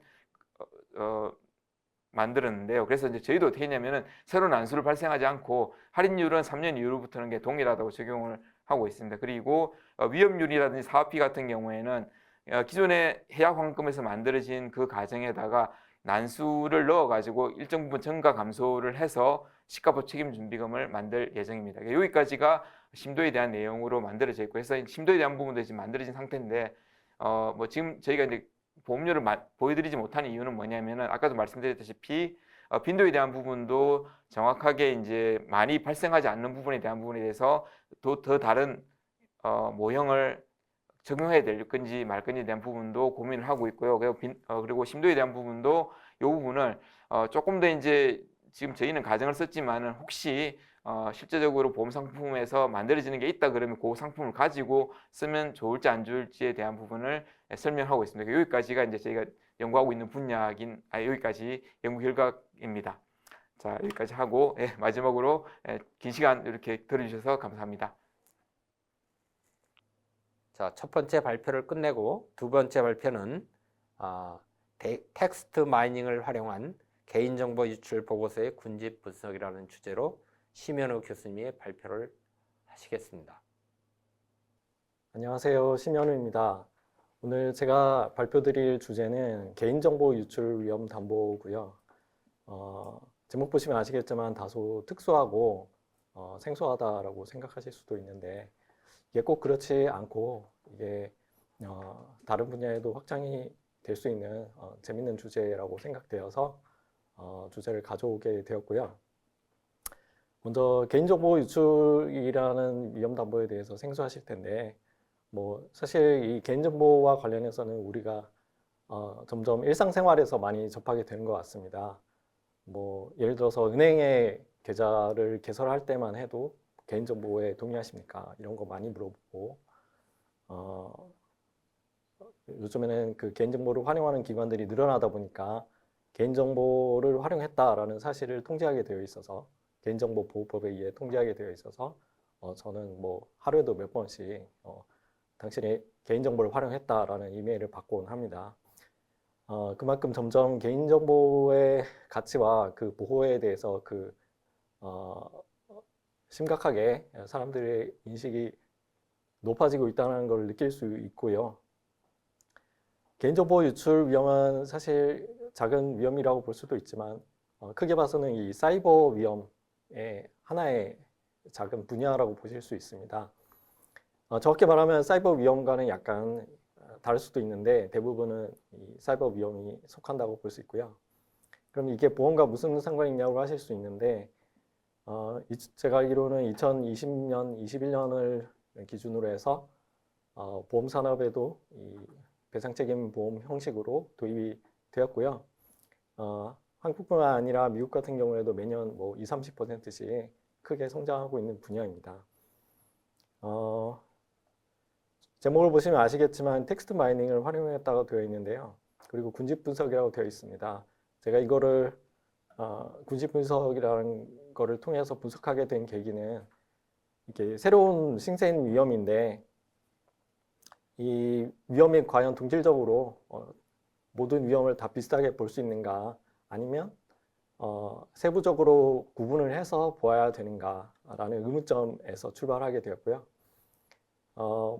만들었는데요. 그래서 이제 저희도 어떻게 했냐면은 새로운 안수를 발생하지 않고 할인율은 3년 이후로부터는 게 동일하다고 적용을 하고 있습니다. 그리고 위험률이라든지 사업비 같은 경우에는 기존의 해약환급금에서 만들어진 그 가정에다가 난수를 넣어가지고 일정 부분 증가 감소를 해서 시가법 책임준비금을 만들 예정입니다. 여기까지가 심도에 대한 내용으로 만들어져 있고, 그래서 심도에 대한 부분도 지금 만들어진 상태인데, 뭐 지금 저희가 이제 보험료를 보여드리지 못하는 이유는 뭐냐면은 아까도 말씀드렸다시피 빈도에 대한 부분도 정확하게 이제 많이 발생하지 않는 부분에 대한 부분에 대해서 더 다른 모형을 적용해야 될 건지 말 건지에 대한 부분도 고민을 하고 있고요. 그리고 심도에 대한 부분도 이 부분을 조금 더 이제 지금 저희는 가정을 썼지만은 혹시 실제적으로 보험 상품에서 만들어지는 게 있다 그러면 그 상품을 가지고 쓰면 좋을지 안 좋을지에 대한 부분을 설명하고 있습니다. 여기까지가 이제 저희가 연구하고 있는 분야긴 여기까지 연구 결과입니다. 자, 여기까지 하고 마지막으로 긴 시간 이렇게 들어주셔서 감사합니다. 자, 첫 번째 발표를 끝내고 두 번째 발표는 텍스트 마이닝을 활용한 개인정보 유출 보고서의 군집 분석이라는 주제로 심현우 교수님이 발표를 하시겠습니다. 안녕하세요. 심현우입니다. 오늘 제가 발표드릴 주제는 개인정보 유출 위험 담보고요. 제목 보시면 아시겠지만 다소 특수하고 생소하다라고 생각하실 수도 있는데 이게 꼭 그렇지 않고 이게 다른 분야에도 확장이 될 수 있는 재밌는 주제라고 생각되어서 주제를 가져오게 되었고요. 먼저 개인정보 유출이라는 위험 담보에 대해서 생소하실 텐데 뭐 사실 이 개인정보와 관련해서는 우리가 점점 일상생활에서 많이 접하게 되는 것 같습니다. 뭐 예를 들어서 은행에 계좌를 개설할 때만 해도 개인정보에 동의하십니까? 이런 거 많이 물어보고 요즘에는 그 개인정보를 활용하는 기관들이 늘어나다 보니까 개인정보를 활용했다라는 사실을 통지하게 되어 있어서 개인정보보호법에 의해 통지하게 되어 있어서 저는 뭐 하루에도 몇 번씩 당신이 개인정보를 활용했다라는 이메일을 받곤 합니다. 그만큼 점점 개인정보의 가치와 그 보호에 대해서 심각하게 사람들의 인식이 높아지고 있다는 걸 느낄 수 있고요. 개인정보 유출 위험은 사실 작은 위험이라고 볼 수도 있지만 크게 봐서는 이 사이버 위험의 하나의 작은 분야라고 보실 수 있습니다. 정확히 말하면 사이버 위험과는 약간 다를 수도 있는데 대부분은 이 사이버 위험이 속한다고 볼 수 있고요. 그럼 이게 보험과 무슨 상관이 있냐고 하실 수 있는데 제가 알기로는 2020년, 21년을 기준으로 해서 보험 산업에도 이 배상책임 보험 형식으로 도입이 되었고요. 한국뿐만 아니라 미국 같은 경우에도 매년 뭐 20-30%씩 크게 성장하고 있는 분야입니다. 제목을 보시면 아시겠지만 텍스트 마이닝을 활용했다고 되어 있는데요. 그리고 군집 분석이라고 되어 있습니다. 제가 이거를 군집 분석이라는 거를 통해서 분석하게 된 계기는 이게 새로운 신생 위험인데 이 위험이 과연 동질적으로 모든 위험을 다 비슷하게 볼 수 있는가, 아니면 세부적으로 구분을 해서 보아야 되는가라는 의문점에서 출발하게 되었고요.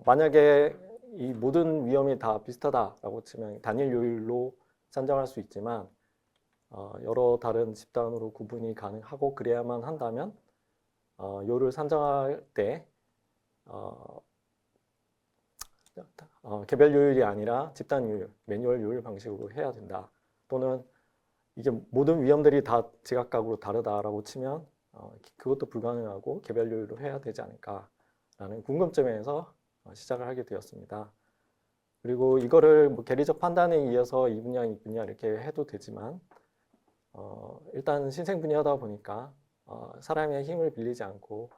만약에 이 모든 위험이 다 비슷하다라고 치면 단일 요일로 산정할 수 있지만 여러 다른 집단으로 구분이 가능하고 그래야만 한다면 요를 산정할 때 개별 요일이 아니라 집단 요일, 매뉴얼 요일 방식으로 해야 된다. 또는 이게 모든 위험들이 다 지각각으로 다르다라고 치면 그것도 불가능하고 개별 요일로 해야 되지 않을까라는 궁금점에서 시작을 하게 되었습니다. 그리고 이거를 뭐 계리적 판단에 의해서 이 분야, 이 분야 이렇게 해도 되지만 일단 신생 분야다 보니까 사람의 힘을 빌리지 않고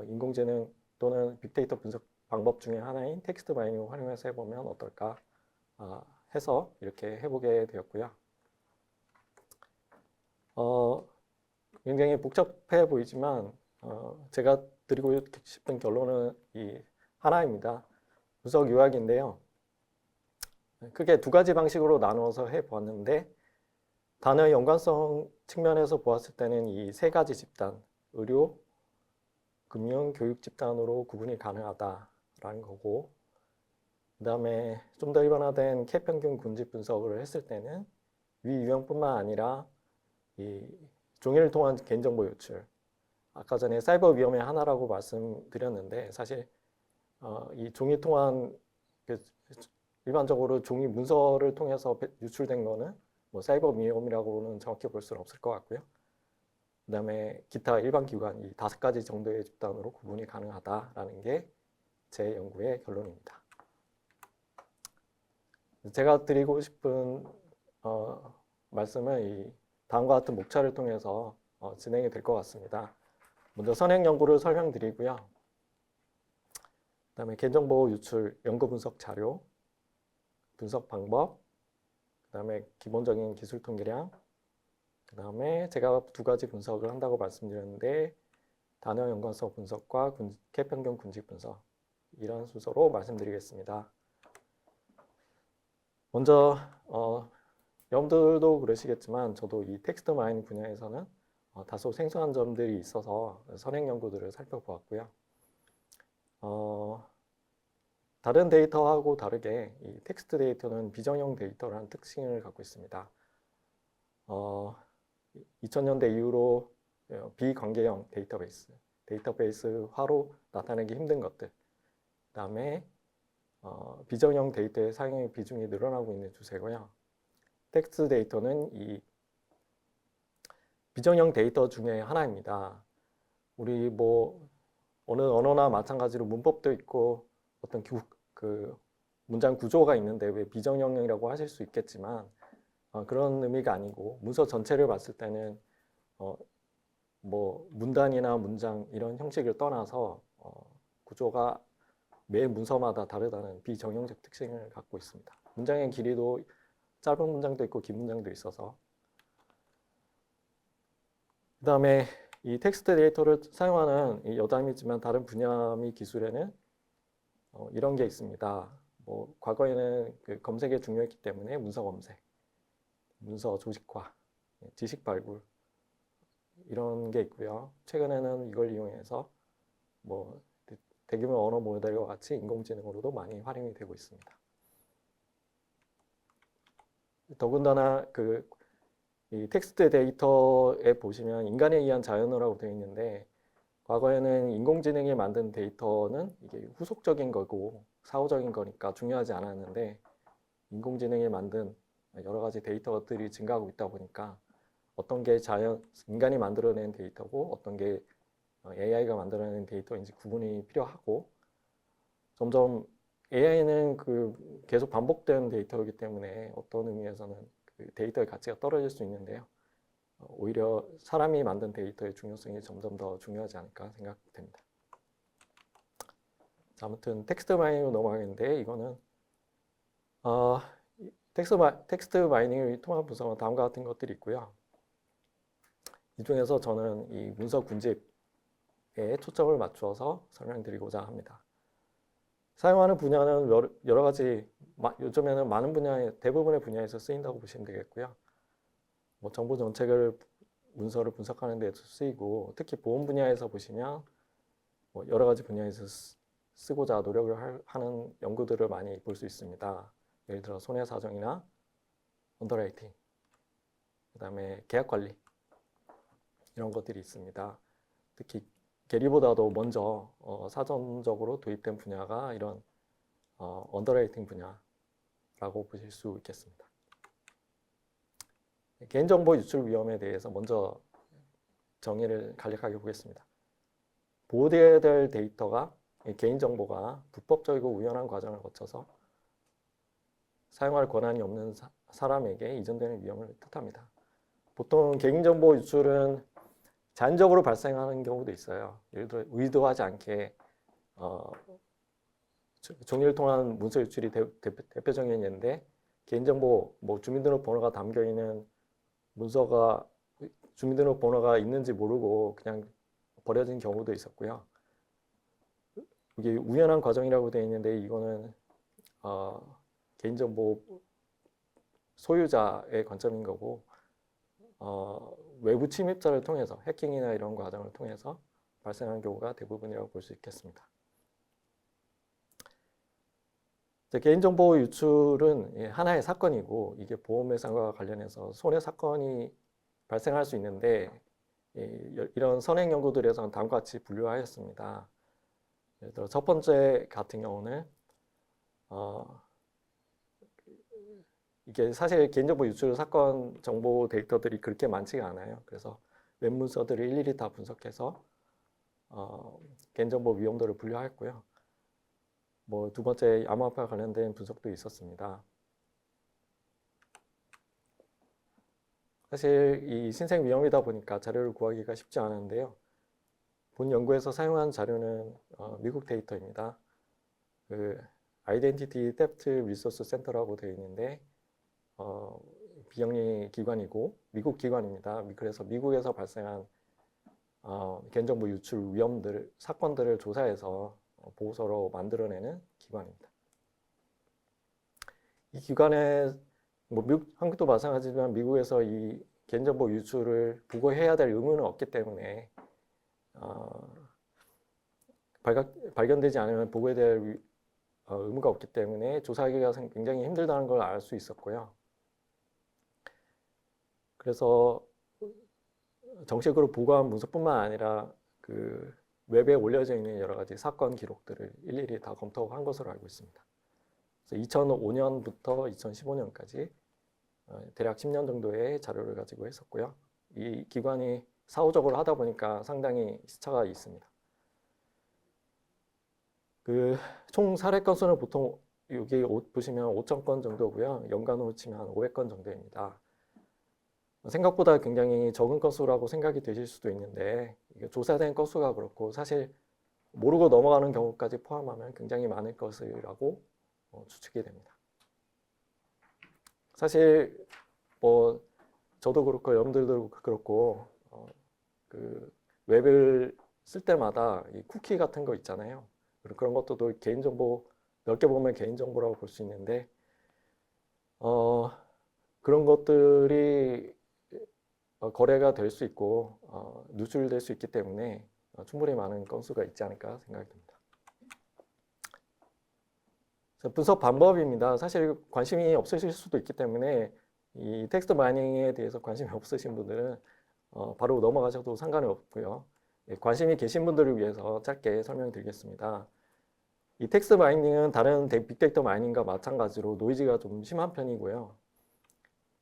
인공지능 또는 빅데이터 분석 방법 중에 하나인 텍스트 마이닝을 활용해서 해보면 어떨까 해서 이렇게 해보게 되었고요. 굉장히 복잡해 보이지만 제가 드리고 싶은 결론은 이 하나입니다. 분석 요약인데요. 크게 두 가지 방식으로 나누어서 해보았는데 단어 연관성 측면에서 보았을 때는 이 세 가지 집단, 의료, 금융, 교육 집단으로 구분이 가능하다라는 거고, 그 다음에 좀 더 일반화된 K평균 군집 분석을 했을 때는 위 유형뿐만 아니라 이 종이를 통한 개인정보 유출, 아까 전에 사이버 위험의 하나라고 말씀드렸는데 사실 이 종이 통한 일반적으로 종이 문서를 통해서 유출된 거는 뭐 사이버 위험이라고는 정확히 볼 수는 없을 것 같고요. 그 다음에 기타 일반 기관 이 5가지 정도의 집단으로 구분이 가능하다라는 게 제 연구의 결론입니다. 제가 드리고 싶은 말씀은 이 다음과 같은 목차를 통해서 진행이 될 것 같습니다. 먼저 선행 연구를 설명드리고요. 그 다음에 개인정보 유출 연구 분석 자료, 분석 방법, 그 다음에 기본적인 기술 통계량, 그 다음에 제가 두 가지 분석을 한다고 말씀드렸는데 단어 연관성 분석과 K평균 군집 분석, 이런 순서로 말씀드리겠습니다. 먼저 여러분들도 그러시겠지만 저도 이 텍스트 마이닝 분야에서는 다소 생소한 점들이 있어서 선행 연구들을 살펴보았고요. 다른 데이터하고 다르게 이 텍스트 데이터는 비정형 데이터라는 특징을 갖고 있습니다. 2000년대 이후로 비관계형 데이터베이스화로 나타내기 힘든 것들, 그 다음에 비정형 데이터의 사용의 비중이 늘어나고 있는 추세고요. 텍스트 데이터는 이 비정형 데이터 중에 하나입니다. 우리 뭐 어느 언어나 마찬가지로 문법도 있고 어떤 문장 구조가 있는데 왜 비정형이라고 하실 수 있겠지만 그런 의미가 아니고 문서 전체를 봤을 때는 뭐 문단이나 문장 이런 형식을 떠나서 구조가 매 문서마다 다르다는 비정형적 특징을 갖고 있습니다. 문장의 길이도 짧은 문장도 있고 긴 문장도 있어서, 그 다음에 이 텍스트 데이터를 사용하는 이 여담이지만 다른 분야 및 기술에는 이런 게 있습니다. 뭐 과거에는 그 검색이 중요했기 때문에 문서 검색, 문서 조직화, 지식 발굴 이런 게 있고요. 최근에는 이걸 이용해서 뭐 대규모 언어 모델과 같이 인공지능으로도 많이 활용이 되고 있습니다. 더군다나 이 텍스트 데이터에 보시면 인간에 의한 자연어라고 되어 있는데 과거에는 인공지능이 만든 데이터는 이게 후속적인 거고 사후적인 거니까 중요하지 않았는데 인공지능이 만든 여러 가지 데이터들이 증가하고 있다 보니까 어떤 게 인간이 만들어낸 데이터고 어떤 게 AI가 만들어낸 데이터인지 구분이 필요하고, 점점 AI는 계속 반복되는 데이터이기 때문에 어떤 의미에서는 그 데이터의 가치가 떨어질 수 있는데요. 오히려 사람이 만든 데이터의 중요성이 점점 더 중요하지 않을까 생각됩니다. 자, 아무튼 텍스트 마이닝으로 넘어가겠는데 이거는 텍스트 마이닝을 통한 분석은 다음과 같은 것들이 있고요. 이 중에서 저는 이 문서 군집에 초점을 맞추어서 설명드리고자 합니다. 사용하는 분야는 여러 가지, 요즘에는 많은 분야에, 대부분의 분야에서 쓰인다고 보시면 되겠고요. 뭐 정보 정책을 문서를 분석하는 데 쓰이고, 특히 보험 분야에서 보시면 뭐 여러 가지 분야에서 쓰고자 노력을 하는 연구들을 많이 볼 수 있습니다. 예를 들어 손해사정이나 언더라이팅, 그 다음에 계약관리 이런 것들이 있습니다. 특히 계리보다도 먼저 사전적으로 도입된 분야가 이런 언더라이팅 분야라고 보실 수 있겠습니다. 개인정보 유출 위험에 대해서 먼저 정의를 간략하게 보겠습니다. 보호되어야 될 데이터가 개인정보가 불법적이고 우연한 과정을 거쳐서 사용할 권한이 없는 사람에게 이전되는 위험을 뜻합니다. 보통 개인정보 유출은 자연적으로 발생하는 경우도 있어요. 예를 들어 의도하지 않게 종이를 통한 문서 유출이 대표적인 예인데, 개인정보, 뭐 주민등록번호가 담겨 있는 문서가 주민등록번호가 있는지 모르고 그냥 버려진 경우도 있었고요. 이게 우연한 과정이라고 되어 있는데, 이거는 개인정보 소유자의 관점인 거고, 외부 침입자를 통해서 해킹이나 이런 과정을 통해서 발생한 경우가 대부분이라고 볼 수 있겠습니다. 개인정보 유출은 하나의 사건이고, 이게 보험회사와 관련해서 손해사건이 발생할 수 있는데, 이런 선행 연구들에서는 다음과 같이 분류하였습니다. 예를 들어 첫 번째 같은 경우는 이게 사실 개인정보 유출 사건 정보 데이터들이 그렇게 많지가 않아요. 그래서 웹문서들을 일일이 다 분석해서 개인정보 위험도를 분류하였고요. 뭐 두 번째 암호화폐와 관련된 분석도 있었습니다. 사실 이 신생 위험이다 보니까 자료를 구하기가 쉽지 않은데요. 본 연구에서 사용한 자료는 미국 데이터입니다. 그 아이덴티티 뎁트 리소스 센터라고 되어 있는데 비영리 기관이고 미국 기관입니다. 그래서 미국에서 발생한 개인정보 유출 위험들 사건들을 조사해서 보고서로 만들어내는 기관입니다. 이 기관에 뭐 한국도 마찬가지지만 미국에서 이 개인정보 유출을 보고해야 될 의무는 없기 때문에 발견되지 않으면 보고해야 될 의무가 없기 때문에 조사하기가 굉장히 힘들다는 걸 알 수 있었고요. 그래서 정식으로 보고한 문서뿐만 아니라 그 웹에 올려져 있는 여러 가지 사건 기록들을 일일이 다 검토한 것으로 알고 있습니다. 그래서 2005년부터 2015년까지 대략 10년 정도의 자료를 가지고 했었고요. 이 기관이 사후적으로 하다 보니까 상당히 시차가 있습니다. 그 총 사례 건수는 보통 여기 보시면 5,000건 정도고요. 연간으로 치면 한 500건 정도입니다. 생각보다 굉장히 적은 건수라고 생각이 되실 수도 있는데, 이게 조사된 건수가 그렇고 사실 모르고 넘어가는 경우까지 포함하면 굉장히 많을 것이라고 추측이 됩니다. 사실 뭐 저도 그렇고 여러분들도 그렇고 그 웹을 쓸 때마다 이 쿠키 같은 거 있잖아요. 그런 것도 개인정보, 넓게 보면 개인정보라고 볼 수 있는데 그런 것들이 거래가 될 수 있고 누출될 수 있기 때문에 충분히 많은 건수가 있지 않을까 생각이 듭니다. 분석 방법입니다. 사실 관심이 없으실 수도 있기 때문에 이 텍스트 마이닝에 대해서 관심이 없으신 분들은 바로 넘어가셔도 상관이 없고요. 관심이 계신 분들을 위해서 짧게 설명드리겠습니다. 이 텍스트 마이닝은 다른 빅데이터 마이닝과 마찬가지로 노이즈가 좀 심한 편이고요.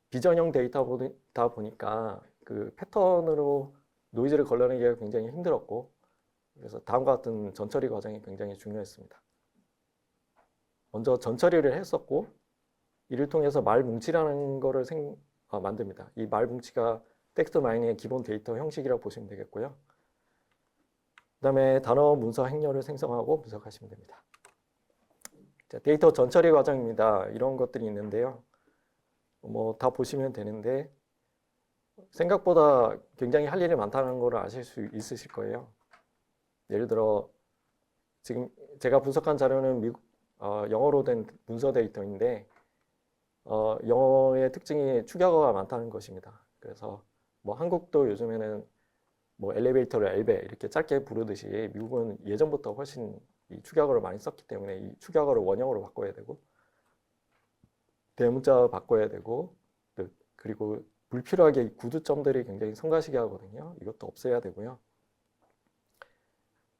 비전형 데이터다 보니까 그 패턴으로 노이즈를 걸러내기가 굉장히 힘들었고, 그래서 다음과 같은 전처리 과정이 굉장히 중요했습니다. 먼저 전처리를 했었고, 이를 통해서 말뭉치라는 거를 만듭니다. 이 말뭉치가 텍스트 마이닝의 기본 데이터 형식이라고 보시면 되겠고요. 그 다음에 단어 문서 행렬을 생성하고 분석하시면 됩니다. 자, 데이터 전처리 과정입니다. 이런 것들이 있는데요. 뭐 다 보시면 되는데 생각보다 굉장히 할 일이 많다는 걸 아실 수 있으실 거예요. 예를 들어 지금 제가 분석한 자료는 영어로 된 문서 데이터인데 영어의 특징이 축약어가 많다는 것입니다. 그래서 뭐 한국도 요즘에는 뭐 엘리베이터를 엘베 이렇게 짧게 부르듯이 미국은 예전부터 훨씬 이 축약어를 많이 썼기 때문에 이 축약어를 원형으로 바꿔야 되고 대문자 바꿔야 되고 그리고 불필요하게 이 구두점들이 굉장히 성가시게 하거든요. 이것도 없애야 되고요.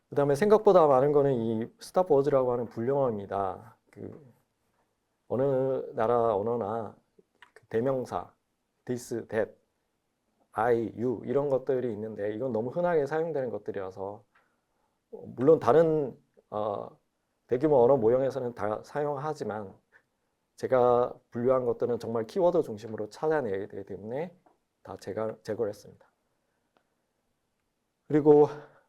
그 다음에 생각보다 많은 거는 이 스탑워즈라고 하는 불령어입니다. 어느 나라 언어나 대명사, this, that, I, you 이런 것들이 있는데 이건 너무 흔하게 사용되는 것들이라서 물론 다른 대규모 언어 모형에서는 다 사용하지만 제가 분류한 것들은 정말 키워드 중심으로 찾아내야 되기 때문에 다 제거를 했습니다. 그리고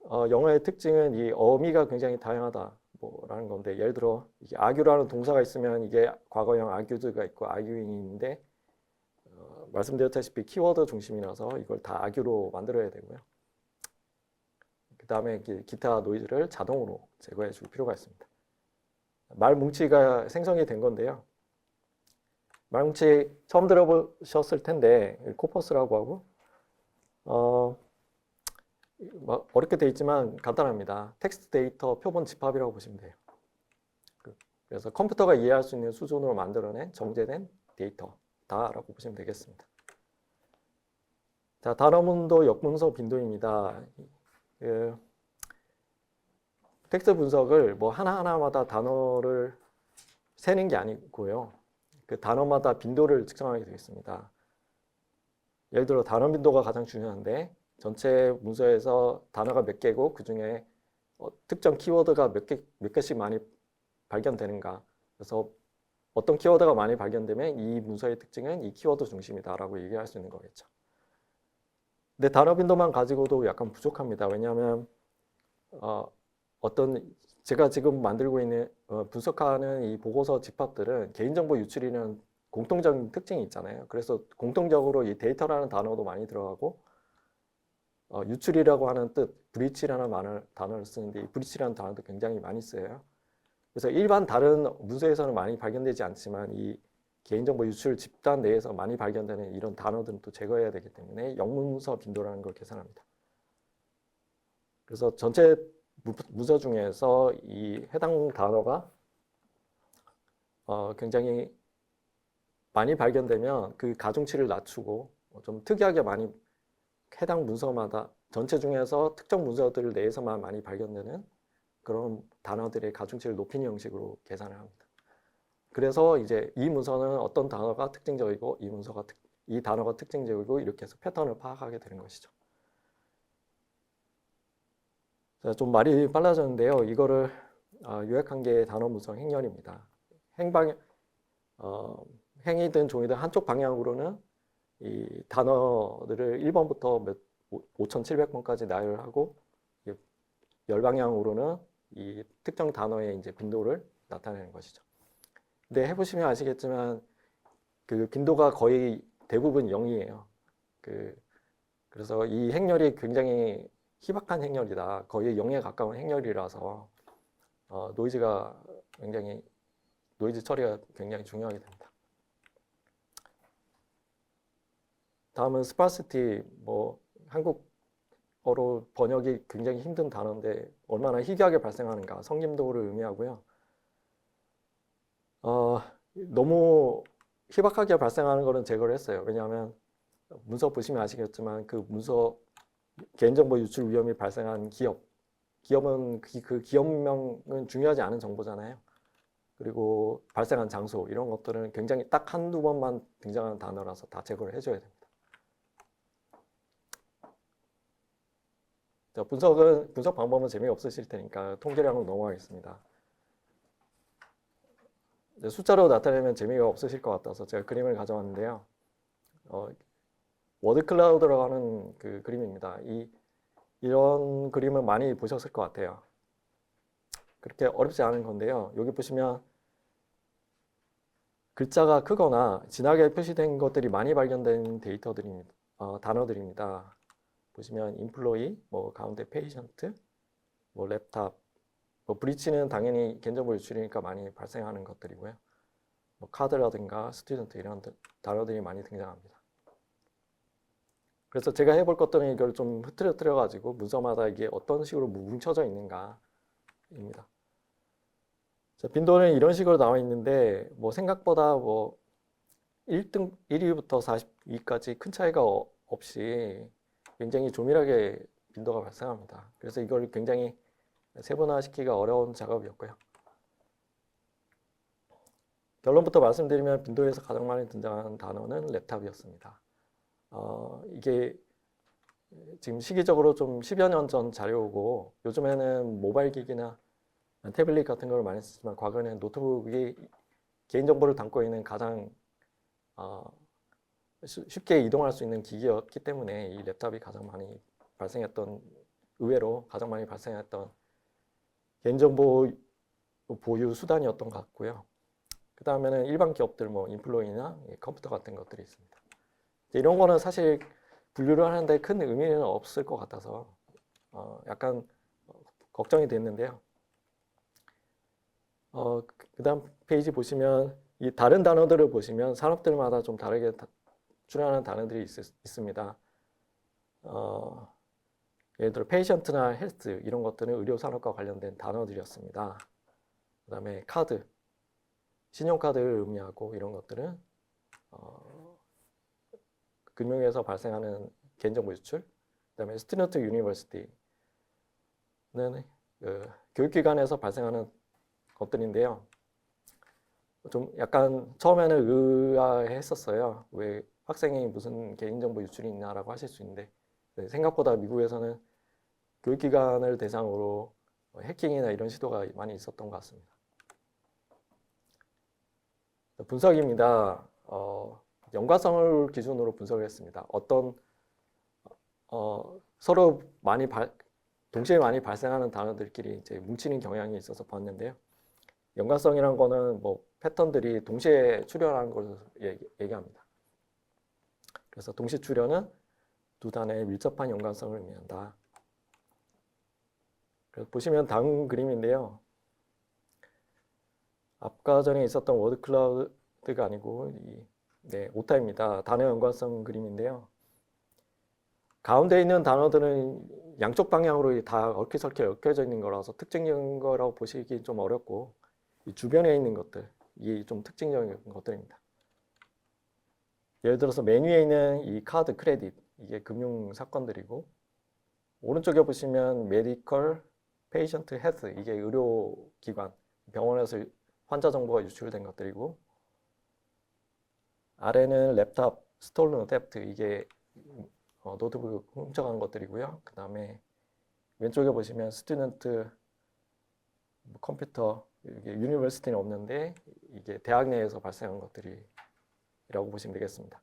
영어의 특징은 이 어미가 굉장히 다양하다 라는 건데 예를 들어 이게 argue라는 동사가 있으면 이게 과거형 argued가 있고 arguing이 있는데 말씀드렸다시피 키워드 중심이라서 이걸 다 argue로 만들어야 되고요. 그 다음에 기타 노이즈를 자동으로 제거해 줄 필요가 있습니다. 말 뭉치가 생성이 된 건데요. 말 뭉치 처음 들어보셨을 텐데 코퍼스라고 하고 어렵게 되어 있지만 간단합니다. 텍스트 데이터 표본 집합이라고 보시면 돼요. 그래서 컴퓨터가 이해할 수 있는 수준으로 만들어낸 정제된 데이터다라고 보시면 되겠습니다. 자, 단어문도 역문서 빈도입니다. 텍스트 분석을 뭐 하나하나마다 단어를 세는 게 아니고요. 그 단어마다 빈도를 측정하게 되겠습니다. 예를 들어 단어 빈도가 가장 중요한데 전체 문서에서 단어가 몇 개고 그 중에 특정 키워드가 몇 개씩 많이 발견되는가. 그래서 어떤 키워드가 많이 발견되면 이 문서의 특징은 이 키워드 중심이다라고 얘기할 수 있는 거겠죠. 근데 단어 빈도만 가지고도 약간 부족합니다. 왜냐하면 제가 지금 만들고 있는 분석하는 이 보고서 집합들은 개인정보 유출이라는 공통적인 특징이 있잖아요. 그래서 공통적으로 이 데이터라는 단어도 많이 들어가고 유출이라고 하는 뜻, 브리치라는 단어를 쓰는데 이 브리치라는 단어도 굉장히 많이 쓰여요. 그래서 일반 다른 문서에서는 많이 발견되지 않지만 이 개인정보 유출 집단 내에서 많이 발견되는 이런 단어들은 또 제거해야 되기 때문에 영문서 빈도라는 걸 계산합니다. 그래서 전체 문서 중에서 이 해당 단어가 굉장히 많이 발견되면 그 가중치를 낮추고 좀 특이하게 많이 해당 문서마다 전체 중에서 특정 문서들 내에서만 많이 발견되는 그런 단어들의 가중치를 높이는 형식으로 계산을 합니다. 그래서 이제 이 문서는 어떤 단어가 특징적이고 이 단어가 특징적이고 이렇게 해서 패턴을 파악하게 되는 것이죠. 자, 좀 말이 빨라졌는데요. 이거를 요약한 게 단어 문서 행렬입니다. 행이든 종이든 한쪽 방향으로는 이 단어들을 1번부터 5700번까지 나열하고 열방향으로는 이 특정 단어의 이제 빈도를 나타내는 것이죠. 근데 해보시면 아시겠지만 그 빈도가 거의 대부분 0이에요. 그래서 이 행렬이 굉장히 희박한 행렬이다. 거의 0에 가까운 행렬이라서 노이즈 처리가 굉장히 중요하게 됩니다. 다음은 스파시티, 한국어로 번역이 굉장히 힘든 단어인데 얼마나 희귀하게 발생하는가, 성김도를 의미하고요. 너무 희박하게 발생하는 거는 제거를 했어요. 왜냐하면 문서 보시면 아시겠지만 그 문서 개인정보 유출 위험이 발생한 기업은 그 기업명은 중요하지 않은 정보잖아요. 그리고 발생한 장소 이런 것들은 굉장히 딱 한두 번만 등장하는 단어라서 다 제거를 해줘야 됩니다. 자, 분석 방법은 재미없으실 테니까 통계량으로 넘어가겠습니다. 숫자로 나타내면 재미가 없으실 것 같아서 제가 그림을 가져왔는데요. 워드 클라우드라고 하는 그 그림입니다. 이런 그림을 많이 보셨을 것 같아요. 그렇게 어렵지 않은 건데요. 여기 보시면 글자가 크거나 진하게 표시된 것들이 많이 발견된 데이터들입니다. 단어들입니다. 보시면 인플로이, 뭐 가운데 페이션트, 뭐 랩탑, 뭐 브리치는 당연히 개인정보 유출이니까 많이 발생하는 것들이고요. 뭐 카드라든가 스튜던트 이런 단어들이 많이 등장합니다. 그래서 제가 해볼 것들은 이걸 좀 흐트러뜨려 가지고 문서마다 이게 어떤 식으로 뭉쳐져 있는가입니다. 자, 빈도는 이런 식으로 나와 있는데 뭐 생각보다 뭐 1위부터 42위까지 큰 차이가 없이 굉장히 조밀하게 빈도가 발생합니다. 그래서 이걸 굉장히 세분화시키기가 어려운 작업이었고요. 결론부터 말씀드리면 빈도에서 가장 많이 등장하는 단어는 랩탑이었습니다. 이게 지금 시기적으로 좀 10여 년 전 자료고 요즘에는 모바일 기기나 태블릿 같은 걸 많이 쓰지만 과거에는 노트북이 개인정보를 담고 있는 가장 쉽게 이동할 수 있는 기기였기 때문에 이 랩탑이 가장 많이 발생했던, 의외로 가장 많이 발생했던 개인정보 보유 수단이었던 것 같고요. 그 다음에는 일반 기업들, 뭐 인플로이나 컴퓨터 같은 것들이 있습니다. 이런 거는 사실 분류를 하는데 큰 의미는 없을 것 같아서 약간 걱정이 됐는데요. 그 다음 페이지 보시면 이 다른 단어들을 보시면 산업들마다 좀 다르게 출연하는 단어들이 있습니다. 예를 들어 페이션트나 헬스 이런 것들은 의료 산업과 관련된 단어들이었습니다. 그 다음에 카드, 신용카드를 의미하고 이런 것들은 금융에서 발생하는 개인정보 유출. 그 다음에 스튜던트 유니버시티는 교육기관에서 발생하는 것들인데요. 좀 약간 처음에는 의아했었어요. 왜 학생이 무슨 개인정보 유출이 있나라고 하실 수 있는데 생각보다 미국에서는 교육기관을 대상으로 해킹이나 이런 시도가 많이 있었던 것 같습니다. 분석입니다. 연관성을 기준으로 분석을 했습니다. 어떤 서로 동시에 많이 발생하는 단어들끼리 이제 뭉치는 경향이 있어서 봤는데요. 연관성이란 거는 뭐 패턴들이 동시에 출현하는 것을 얘기합니다. 그래서 동시 출현은 두 단어의 밀접한 연관성을 의미한다. 그래서 보시면 다음 그림인데요. 아까 전에 있었던 워드 클라우드가 아니고 오타입니다. 단어 연관성 그림인데요. 가운데 있는 단어들은 양쪽 방향으로 다 얽혀설켜 엮여져 있는 거라서 특징적인 거라고 보시기 좀 어렵고 이 주변에 있는 것들, 이게 좀 특징적인 것들입니다. 예를 들어서 메뉴에 있는 이 카드, 크레딧, 이게 금융 사건들이고 오른쪽에 보시면 메디컬, 페이션트, 헬스, 이게 의료기관, 병원에서 환자 정보가 유출된 것들이고 아래는 랩탑, 스톨른, 뎁트, 이게 노트북 훔쳐간 것들이고요. 그 다음에 왼쪽에 보시면 스튜던트, 컴퓨터, 이게 유니버시티는 없는데 이게 대학 내에서 발생한 것들이라고 보시면 되겠습니다.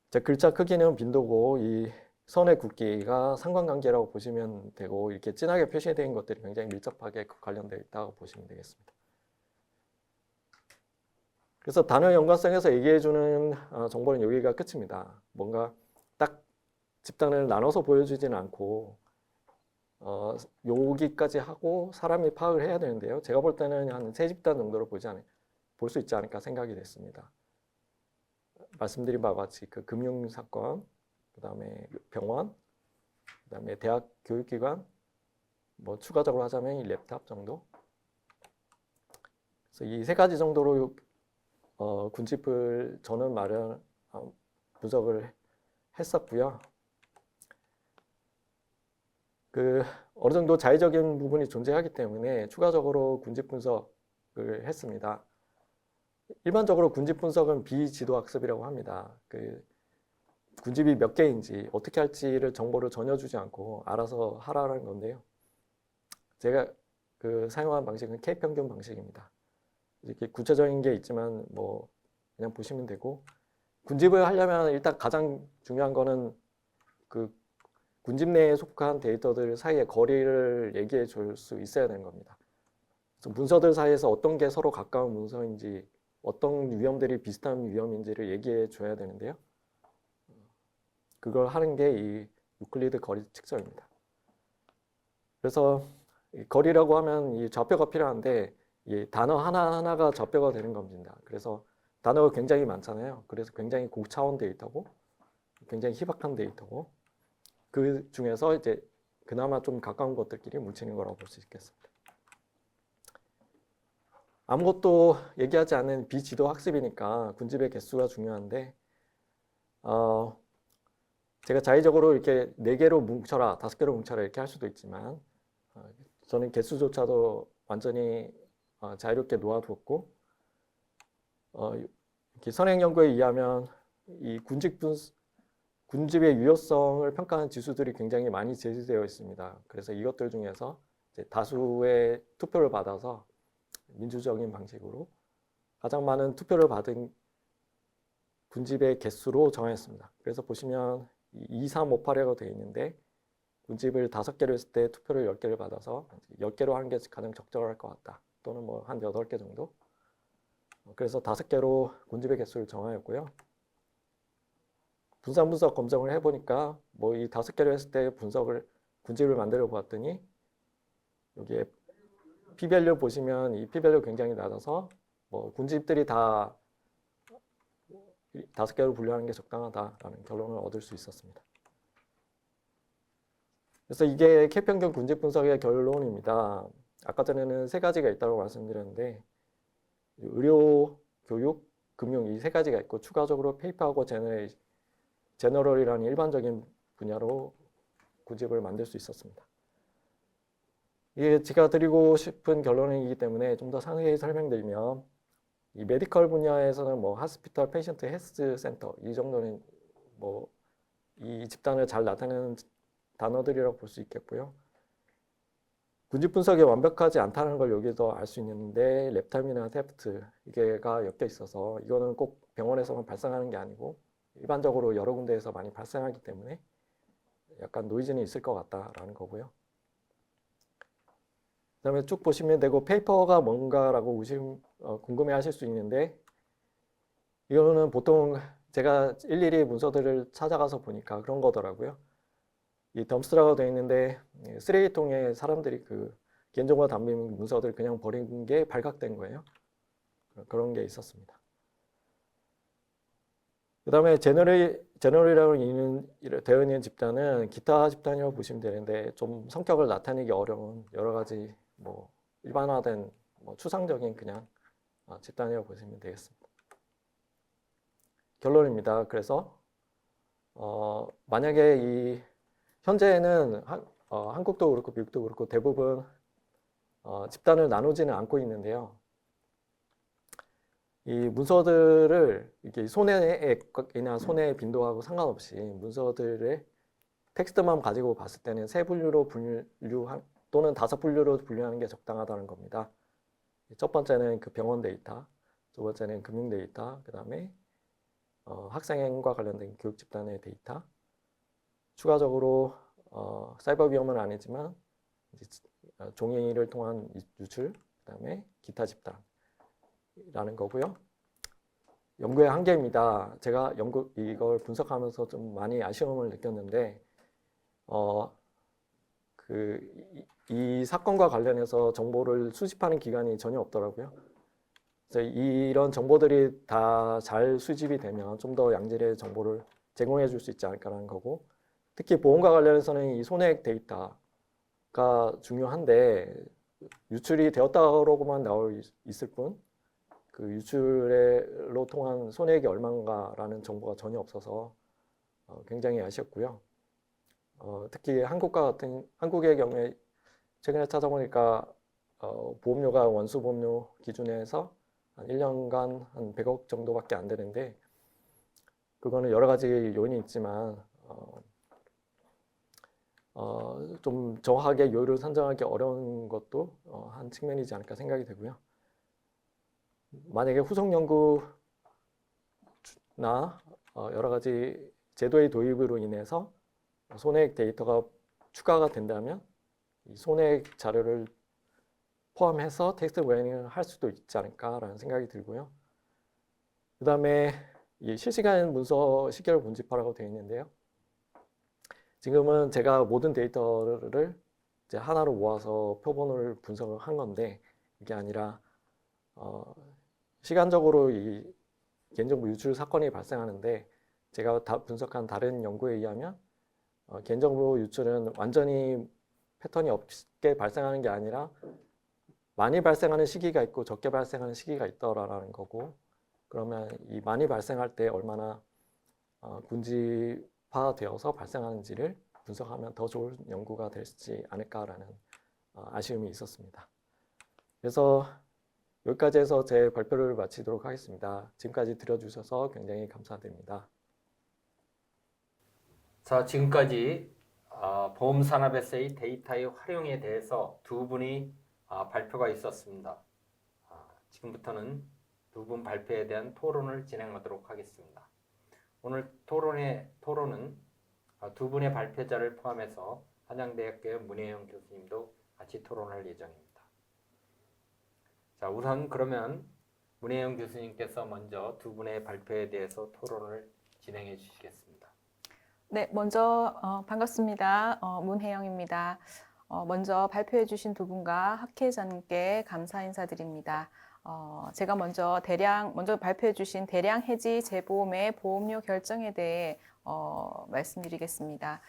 자, 글자 크기는 빈도고 이 선의 굵기가 상관관계라고 보시면 되고 이렇게 진하게 표시된 것들이 굉장히 밀접하게 관련되어 있다고 보시면 되겠습니다. 그래서 단어 연관성에서 얘기해주는 정보는 여기가 끝입니다. 뭔가 딱 집단을 나눠서 보여주지는 않고 여기까지 하고 사람이 파악을 해야 되는데요. 제가 볼 때는 한 3집단 정도로 볼 수 있지 않을까 생각이 됐습니다. 말씀드린 바와 같이 그 금융사건, 그 다음에 병원, 그 다음에 대학 교육기관, 뭐 추가적으로 하자면 이 랩탑 정도. 그래서 이 3가지 정도로 군집을 저는 분석을 했었고요. 어느 정도 자의적인 부분이 존재하기 때문에 추가적으로 군집 분석을 했습니다. 일반적으로 군집 분석은 비지도 학습이라고 합니다. 군집이 몇 개인지 어떻게 할지를 정보를 전혀 주지 않고 알아서 하라는 건데요. 제가 사용한 방식은 K평균 방식입니다. 이렇게 구체적인 게 있지만 뭐 그냥 보시면 되고 군집을 하려면 일단 가장 중요한 거는 군집 내에 속한 데이터들 사이의 거리를 얘기해 줄 수 있어야 되는 겁니다. 문서들 사이에서 어떤 게 서로 가까운 문서인지, 어떤 위험들이 비슷한 위험인지를 얘기해 줘야 되는데요. 그걸 하는 게 이 유클리드 거리 측정입니다. 그래서 이 거리라고 하면 이 좌표가 필요한데 이 단어 하나하나가 좌표가 되는 겁니다. 그래서 단어가 굉장히 많잖아요. 그래서 굉장히 고차원 데이터고 굉장히 희박한 데이터고 그 중에서 이제 그나마 좀 가까운 것들끼리 뭉치는 거라고 볼 수 있겠습니다. 아무것도 얘기하지 않은 비지도 학습이니까 군집의 개수가 중요한데 제가 자의적으로 이렇게 4개로 뭉쳐라, 5개로 뭉쳐라 이렇게 할 수도 있지만 저는 개수조차도 완전히 자유롭게 놓아두었고 이렇게 선행 연구에 의하면 이 군집의 유효성을 평가하는 지수들이 굉장히 많이 제시되어 있습니다. 그래서 이것들 중에서 이제 다수의 투표를 받아서 민주적인 방식으로 가장 많은 투표를 받은 군집의 개수로 정했습니다. 그래서 보시면 2, 3, 5, 8이라고 되어 있는데 군집을 5개로 했을 때 투표를 10개를 받아서 10개로 하는 게 가장 적절할 것 같다. 또는 뭐 한 8개 정도. 그래서 5개로 군집의 개수를 정하였고요. 분석 검정을 해보니까 뭐 이 5개로 했을 때 군집을 만들어 보았더니 여기에 p-밸류 보시면 이 p-밸류 굉장히 낮아서 뭐 군집들이 다 5개로 분류하는 게 적당하다라는 결론을 얻을 수 있었습니다. 그래서 이게 K평균 군집 분석의 결론입니다. 아까 전에는 3가지가 있다고 말씀드렸는데 의료, 교육, 금융 이 3가지가 있고 추가적으로 페이퍼하고 제너럴이라는 일반적인 분야로 군집을 만들 수 있었습니다. 이게 제가 드리고 싶은 결론이기 때문에 좀 더 상세히 설명드리면 이 메디컬 분야에서는 뭐 하스피털, 페이션트, 헬스 센터 이 정도는 뭐 이 집단을 잘 나타내는 단어들이라고 볼 수 있겠고요. 군집 분석이 완벽하지 않다는 걸 여기서 알 수 있는데 랩타임이나 테프트 이게가 엮여 있어서 이거는 꼭 병원에서만 발생하는 게 아니고 일반적으로 여러 군데에서 많이 발생하기 때문에 약간 노이즈는 있을 것 같다라는 거고요. 그 다음에 쭉 보시면 되고 페이퍼가 뭔가라고 궁금해 하실 수 있는데 이거는 보통 제가 일일이 문서들을 찾아가서 보니까 그런 거더라고요. 이 덤스트라고 되어 있는데 쓰레기통에 사람들이 그 개인정보 담긴 문서들 그냥 버린 게 발각된 거예요. 그런 게 있었습니다. 그 다음에 제너럴이라고 되어 있는 집단은 기타 집단이라고 보시면 되는데 좀 성격을 나타내기 어려운 여러 가지 뭐 일반화된 뭐 추상적인 그냥 집단이라고 보시면 되겠습니다. 결론입니다. 그래서 만약에 이 현재는 한국도 그렇고 미국도 그렇고 대부분 집단을 나누지는 않고 있는데요. 이 문서들을 이렇게 손해액이나 손해 빈도하고 상관없이 문서들의 텍스트만 가지고 봤을 때는 3분류로 또는 5분류로 분류하는 게 적당하다는 겁니다. 첫 번째는 그 병원 데이터, 두 번째는 금융 데이터, 그 다음에 학생과 관련된 교육 집단의 데이터, 추가적으로 사이버 위험은 아니지만 종이를 통한 유출, 그 다음에 기타 집단이라는 거고요. 연구의 한계입니다. 제가 이걸 분석하면서 좀 많이 아쉬움을 느꼈는데 이 사건과 관련해서 정보를 수집하는 기관이 전혀 없더라고요. 그래서 이런 정보들이 다 잘 수집이 되면 좀 더 양질의 정보를 제공해 줄 수 있지 않을까라는 거고 특히 보험과 관련해서는 이 손해액 데이터가 중요한데 유출이 되었다고만 나와 있을 뿐 그 유출로 통한 손해액이 얼마인가라는 정보가 전혀 없어서 굉장히 아쉬웠고요. 특히 한국의 경우에 최근에 찾아보니까 보험료가 원수 보험료 기준에서 한 1년간 한 100억 정도밖에 안 되는데 그거는 여러 가지 요인이 있지만 좀 정확하게 요율을 산정하기 어려운 것도 한 측면이지 않을까 생각이 되고요. 만약에 후속 연구나 여러 가지 제도의 도입으로 인해서 손해액 데이터가 추가가 된다면 이 손해액 자료를 포함해서 텍스트 브레인을 할 수도 있지 않을까라는 생각이 들고요. 그 다음에 이 실시간 문서 시계열 문집화라고 되어 있는데요. 지금은 제가 모든 데이터를 이제 하나로 모아서 표본을 분석을 한 건데, 이게 아니라 시간적으로 이 개인정보 유출 사건이 발생하는데, 제가 분석한 다른 연구에 의하면 개인정보 유출은 완전히 패턴이 없게 발생하는 게 아니라 많이 발생하는 시기가 있고 적게 발생하는 시기가 있더라라는 거고, 그러면 이 많이 발생할 때 얼마나 군집화되어서 발생하는지를 분석하면 더 좋은 연구가 될지 않을까라는 아쉬움이 있었습니다. 그래서 여기까지 해서 제 발표를 마치도록 하겠습니다. 지금까지 들어주셔서 굉장히 감사드립니다. 자, 지금까지 보험산업에서의 데이터의 활용에 대해서 두 분이 발표가 있었습니다. 지금부터는 두 분 발표에 대한 토론을 진행하도록 하겠습니다. 오늘 토론은 두 분의 발표자를 포함해서 한양대학교의 문혜영 교수님도 같이 토론할 예정입니다. 자, 우선 그러면 문혜영 교수님께서 먼저 두 분의 발표에 대해서 토론을 진행해 주시겠습니다. 네, 먼저 반갑습니다. 문혜영입니다. 먼저 발표해 주신 두 분과 학회자님께 감사 인사드립니다. 제가 먼저 발표해 주신 대량 해지 재보험의 보험료 결정에 대해 말씀드리겠습니다.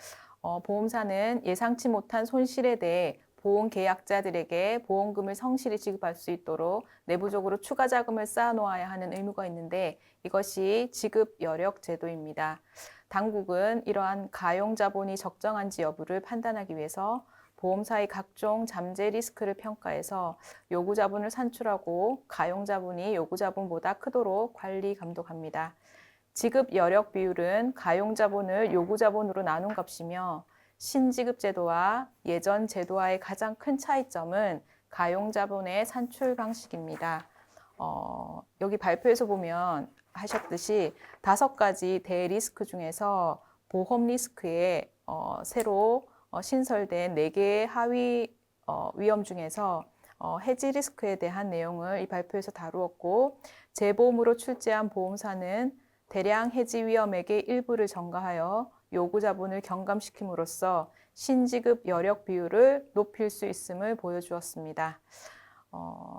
보험사는 예상치 못한 손실에 대해 보험 계약자들에게 보험금을 성실히 지급할 수 있도록 내부적으로 추가 자금을 쌓아 놓아야 하는 의무가 있는데, 이것이 지급 여력 제도입니다. 당국은 이러한 가용 자본이 적정한지 여부를 판단하기 위해서 보험사의 각종 잠재 리스크를 평가해서 요구 자본을 산출하고 가용 자본이 요구 자본보다 크도록 관리 감독합니다. 지급 여력 비율은 가용 자본을 요구 자본으로 나눈 값이며, 신지급 제도와 예전 제도와의 가장 큰 차이점은 가용 자본의 산출 방식입니다. 여기 발표에서 보면 하셨듯이 5가지 대리스크 중에서 보험 리스크에 새로 신설된 4개의 하위 위험 중에서 해지 리스크에 대한 내용을 이 발표에서 다루었고, 재보험으로 출제한 보험사는 대량 해지 위험액의 일부를 전가하여 요구 자본을 경감시킴으로써 신지급 여력 비율을 높일 수 있음을 보여주었습니다.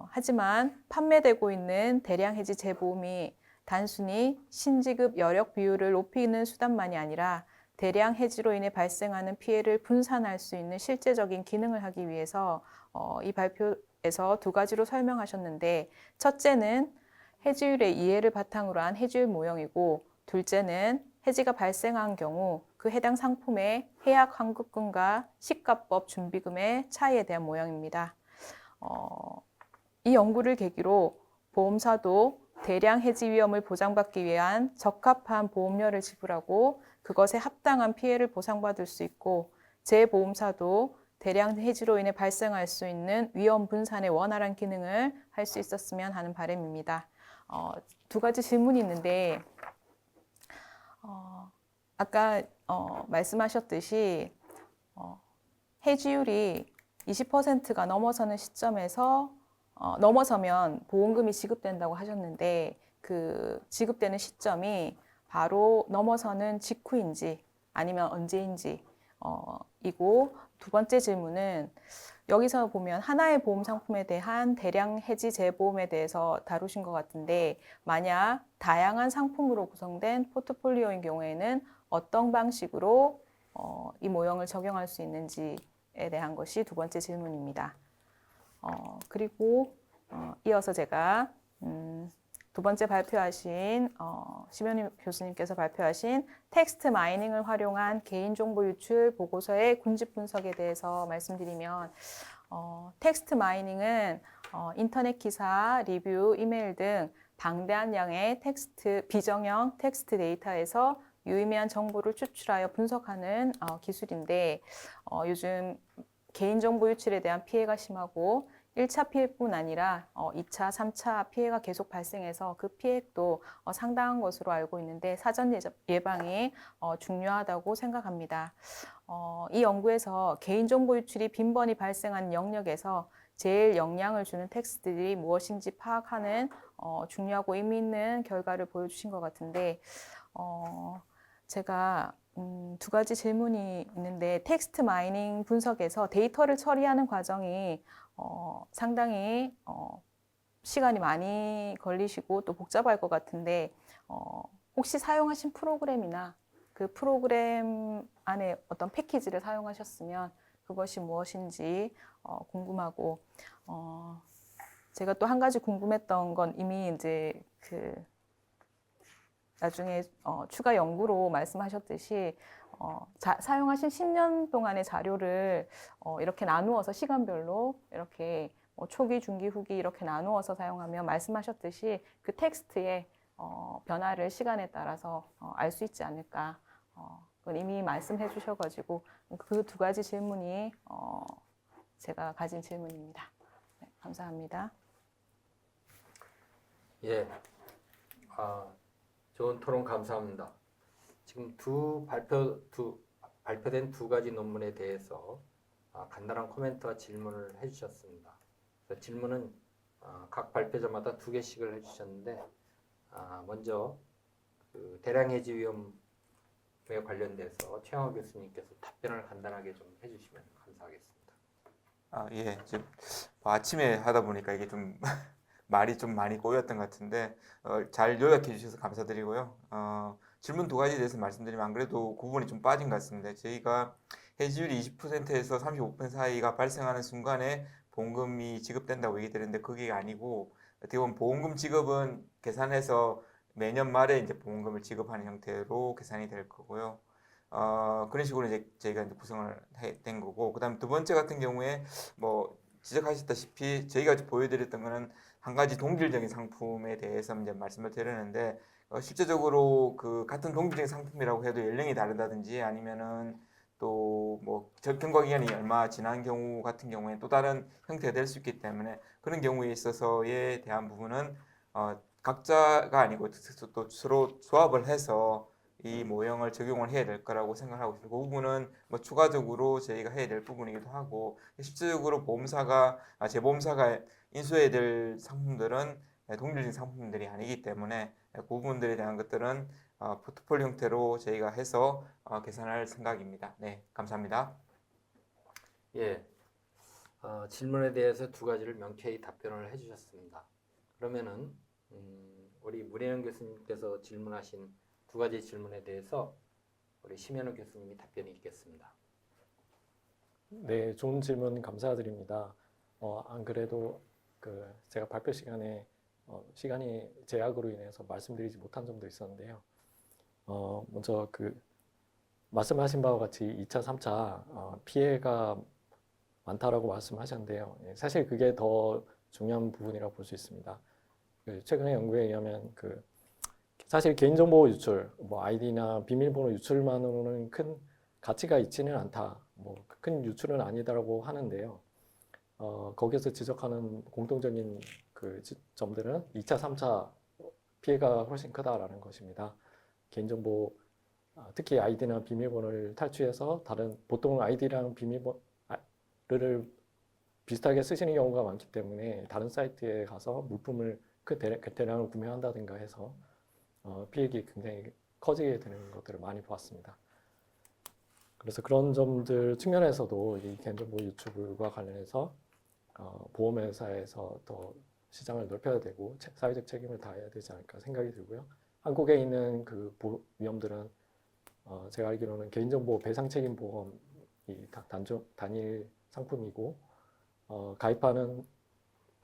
하지만 판매되고 있는 대량 해지 재보험이 단순히 신지급 여력 비율을 높이는 수단만이 아니라 대량 해지로 인해 발생하는 피해를 분산할 수 있는 실제적인 기능을 하기 위해서 이 발표에서 2가지로 설명하셨는데, 첫째는 해지율의 이해를 바탕으로 한 해지율 모형이고, 둘째는 해지가 발생한 경우 그 해당 상품의 해약 환급금과 시가법 준비금의 차이에 대한 모형입니다. 이 연구를 계기로 보험사도 대량 해지 위험을 보장받기 위한 적합한 보험료를 지불하고 그것에 합당한 피해를 보상받을 수 있고, 재보험사도 대량 해지로 인해 발생할 수 있는 위험 분산의 원활한 기능을 할 수 있었으면 하는 바람입니다. 2가지 질문이 있는데, 아까 말씀하셨듯이 해지율이 20%가 넘어서는 시점에서 넘어서면 보험금이 지급된다고 하셨는데, 그 지급되는 시점이 바로 넘어서는 직후인지 아니면 언제인지 이고, 2번째 질문은 여기서 보면 하나의 보험 상품에 대한 대량 해지 재보험에 대해서 다루신 것 같은데, 만약 다양한 상품으로 구성된 포트폴리오인 경우에는 어떤 방식으로 이 모형을 적용할 수 있는지에 대한 것이 2번째 질문입니다. 그리고 이어서 제가 2번째 발표하신 심현희 교수님께서 발표하신 텍스트 마이닝을 활용한 개인정보 유출 보고서의 군집 분석에 대해서 말씀드리면, 텍스트 마이닝은 인터넷 기사, 리뷰, 이메일 등 방대한 양의 비정형 텍스트 데이터에서 유의미한 정보를 추출하여 분석하는 기술인데, 요즘 개인정보 유출에 대한 피해가 심하고 1차 피해뿐 아니라 2차, 3차 피해가 계속 발생해서 그 피해도 상당한 것으로 알고 있는데, 사전 예방이 중요하다고 생각합니다. 이 연구에서 개인정보 유출이 빈번히 발생하는 영역에서 제일 영향을 주는 텍스트들이 무엇인지 파악하는 중요하고 의미 있는 결과를 보여주신 것 같은데 제가 두 가지 질문이 있는데 텍스트 마이닝 분석에서 데이터를 처리하는 과정이 상당히 시간이 많이 걸리시고 또 복잡할 것 같은데 혹시 사용하신 프로그램이나 그 프로그램 안에 어떤 패키지를 사용하셨으면 그것이 무엇인지 궁금하고 제가 또 한 가지 궁금했던 건 이미 이제 그 나중에 추가 연구로 말씀하셨듯이 사용하신 10년 동안의 자료를 이렇게 나누어서 시간별로 이렇게 초기, 중기, 후기 이렇게 나누어서 사용하면 말씀하셨듯이 그 텍스트의 변화를 시간에 따라서 알 수 있지 않을까. 그건 이미 말씀해 주셔가지고 그 두 가지 질문이 제가 가진 질문입니다. 네, 감사합니다. 예, 좋은 토론 감사합니다. 지금 발표된 두 가지 논문에 대해서 간단한 코멘트와 질문을 해주셨습니다. 그래서 질문은 각 발표자마다 2개씩을 해주셨는데 먼저 그 대량 해지 위험에 관련돼서 최영호 교수님께서 답변을 간단하게 좀 해주시면 감사하겠습니다. 예, 지금 아침에 하다 보니까 이게 좀 말이 좀 많이 꼬였던 것 같은데 잘 요약해 주셔서 감사드리고요. 질문 두 가지에 대해서 말씀드리면 안 그래도 구분이 좀 빠진 것 같습니다. 저희가 해지율이 20%에서 35% 사이가 발생하는 순간에 보험금이 지급된다고 얘기 드렸는데 그게 아니고 어떻게 보면 보험금 지급은 계산해서 매년 말에 이제 보험금을 지급하는 형태로 계산이 될 거고요. 그런 식으로 이제 저희가 이제 구성을 된 거고, 그다음 두 번째 같은 경우에 뭐 지적하셨다시피 저희가 보여드렸던 거는 한 가지 동질적인 상품에 대해서 이제 말씀을 드렸는데 실제적으로 그 같은 동질적인 상품이라고 해도 연령이 다르다든지 아니면은 또 뭐 경과 기간이 얼마 지난 경우 같은 경우에 또 다른 형태가 될 수 있기 때문에 그런 경우에 있어서에 대한 부분은 각자가 아니고 또 서로 조합을 해서 이 모형을 적용을 해야 될 거라고 생각하고 있습니다. 그 부분은 뭐 추가적으로 저희가 해야 될 부분이기도 하고 실질적으로 재보험사가 인수해야 될 상품들은 동질적인 상품들이 아니기 때문에 그 부분들에 대한 것들은 포트폴리오 형태로 저희가 해서 계산할 생각입니다. 네, 감사합니다. 예, 질문에 대해서 2가지를 명쾌히 답변을 해주셨습니다. 그러면은 우리 문혜영 교수님께서 질문하신 2가지 질문에 대해서 우리 심현우 교수님이 답변이 있겠습니다. 네, 좋은 질문 감사드립니다. 안 그래도 제가 발표 시간에 시간이 제약으로 인해서 말씀드리지 못한 점도 있었는데요. 먼저 말씀하신 바와 같이 2차, 3차 피해가 많다라고 말씀하셨는데요. 사실 그게 더 중요한 부분이라고 볼 수 있습니다. 최근의 연구에 의하면 사실 개인정보 유출, 뭐 아이디나 비밀번호 유출만으로는 큰 가치가 있지는 않다. 뭐 큰 유출은 아니다라고 하는데요. 거기서 지적하는 공통적인 점들은 2차, 3차 피해가 훨씬 크다라는 것입니다. 개인정보, 특히 아이디나 비밀번호를 탈취해서 보통 아이디랑 비밀번호를 비슷하게 쓰시는 경우가 많기 때문에 다른 사이트에 가서 물품을 대량을 구매한다든가 해서 피해가 굉장히 커지게 되는 것들을 많이 보았습니다. 그래서 그런 점들 측면에서도 이 개인정보 유출과 관련해서 보험회사에서 더 시장을 넓혀야 되고 사회적 책임을 다해야 되지 않을까 생각이 들고요. 한국에 있는 위험들은 제가 알기로는 개인정보 배상책임 보험이 단일 상품이고 가입하는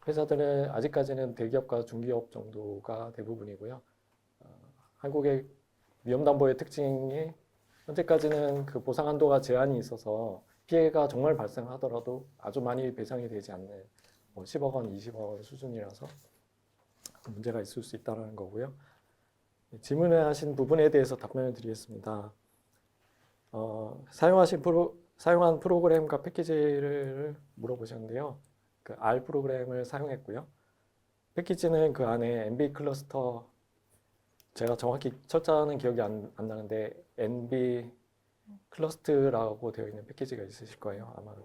회사들은 아직까지는 대기업과 중기업 정도가 대부분이고요. 한국의 위험담보의 특징이 현재까지는 보상 한도가 제한이 있어서 피해가 정말 발생하더라도 아주 많이 배상이 되지 않는 10억 원, 20억 원 수준이라서 문제가 있을 수 있다는 거고요. 질문하신 부분에 대해서 답변을 드리겠습니다. 사용한 프로그램과 패키지를 물어보셨는데요. R 프로그램을 사용했고요. 패키지는 그 안에 NB 클러스터, 제가 정확히 철자는 기억이 안 나는데 NB 클러스트라고 되어 있는 패키지가 있으실 거예요. 아마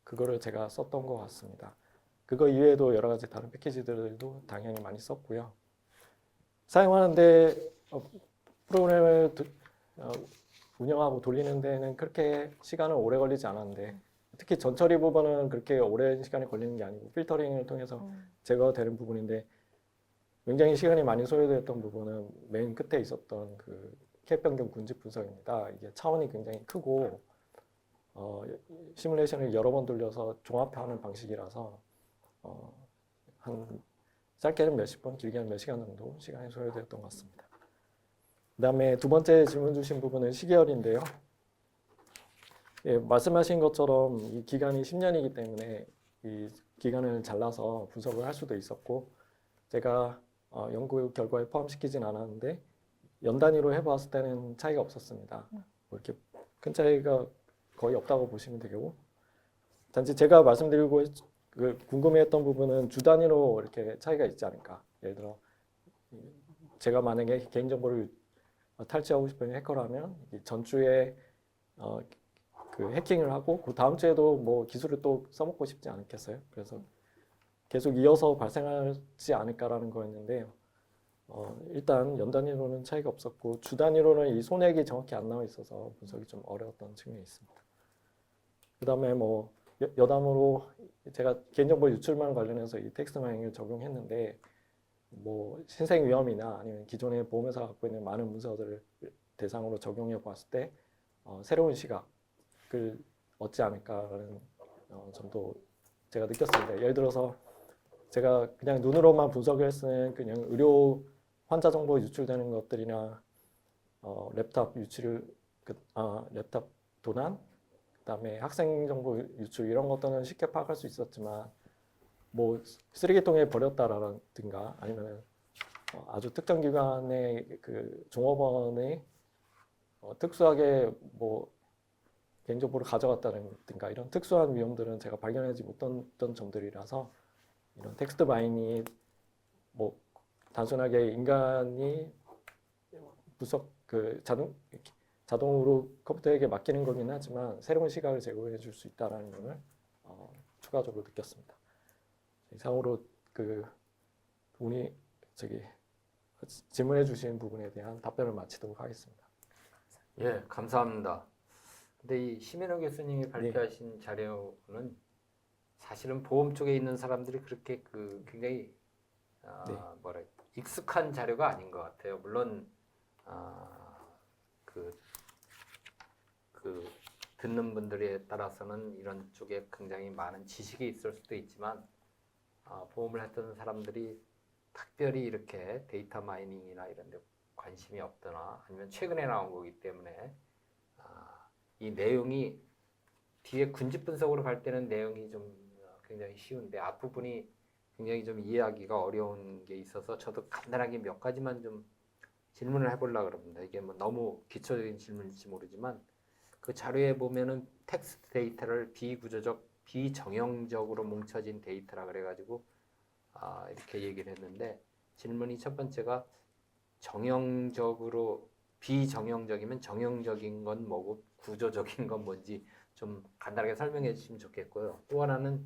그거를 제가 썼던 것 같습니다. 그거 이외에도 여러 가지 다른 패키지들도 당연히 많이 썼고요. 사용하는데 프로그램을 운영하고 돌리는 데는 그렇게 시간은 오래 걸리지 않았는데 특히 전처리 부분은 그렇게 오랜 시간이 걸리는 게 아니고 필터링을 통해서 제거되는 부분인데 굉장히 시간이 많이 소요되었던 부분은 맨 끝에 있었던 그 캡 변경 군집 분석입니다. 이게 차원이 굉장히 크고 시뮬레이션을 여러 번 돌려서 종합하는 방식이라서 한 짧게는 몇십 번, 길게는 몇 시간 정도 시간이 소요되었던 것 같습니다. 그 다음에 두 번째 질문 주신 부분은 시계열인데요. 예, 말씀하신 것처럼 이 기간이 10년이기 때문에 이 기간을 잘라서 분석을 할 수도 있었고 제가 연구 결과에 포함시키진 않았는데 연 단위로 해봤을 때는 차이가 없었습니다. 뭐 이렇게 큰 차이가 거의 없다고 보시면 되고 단지 제가 말씀드리고 궁금해했던 부분은 주 단위로 이렇게 차이가 있지 않을까. 예를 들어 제가 만약에 개인정보를 탈취하고 싶은 해커라면 전주에 그 해킹을 하고 그 다음 주에도 뭐 기술을 또 써먹고 싶지 않겠어요? 그래서 계속 이어서 발생하지 않을까라는 거였는데요. 일단 연 단위로는 차이가 없었고 주 단위로는 이 손액이 정확히 안 나와 있어서 분석이 좀 어려웠던 측면이 있습니다. 그 다음에 뭐 여담으로 제가 개인정보 유출만 관련해서 이 텍스트 마이닝을 적용했는데 뭐 신생 위험이나 아니면 기존의 보험회사가 갖고 있는 많은 문서들을 대상으로 적용해 봤을 때 새로운 시각을 얻지 않을까라는 점도 제가 느꼈습니다. 예를 들어서 제가 그냥 눈으로만 분석을 했으면 그냥 의료 환자 정보 유출되는 것들이나 랩탑 유출, 랩탑 도난, 그다음에 학생 정보 유출 이런 것들은 쉽게 파악할 수 있었지만 뭐 쓰레기통에 버렸다라든가 아니면 아주 특정 기관의 그 종업원의 특수하게 뭐 개인정보를 가져갔다든가 이런 특수한 위험들은 제가 발견하지 못했던 점들이라서 이런 텍스트 마이닝이 뭐 단순하게 인간이 분석 그 자동으로 컴퓨터에게 맡기는 거긴 하지만 새로운 시각을 제공해 줄 수 있다라는 것을 추가적으로 느꼈습니다. 이상으로 그 분이 질문해 주신 부분에 대한 답변을 마치도록 하겠습니다. 예, 감사합니다. 근데 이 심현호 교수님이 발표하신 자료는 사실은 보험 쪽에 있는 사람들이 그렇게 굉장히 익숙한 자료가 아닌 것 같아요. 물론 듣는 분들에 따라서는 이런 쪽에 굉장히 많은 지식이 있을 수도 있지만 보험을 했던 사람들이 특별히 이렇게 데이터 마이닝이나 이런 데 관심이 없거나 아니면 최근에 나온 거기 때문에 이 내용이 뒤에 군집 분석으로 갈 때는 내용이 좀 굉장히 쉬운데 앞부분이 굉장히 좀 이해하기가 어려운 게 있어서 저도 간단하게 몇 가지만 좀 질문을 해보려고 합니다. 이게 뭐 너무 기초적인 질문일지 모르지만 그 자료에 보면은 텍스트 데이터를 비구조적, 비정형적으로 뭉쳐진 데이터라 그래가지고 이렇게 얘기를 했는데 질문이 첫 번째가 정형적으로 비정형적이면 정형적인 건 뭐고 구조적인 건 뭔지 좀 간단하게 설명해 주시면 좋겠고요. 또 하나는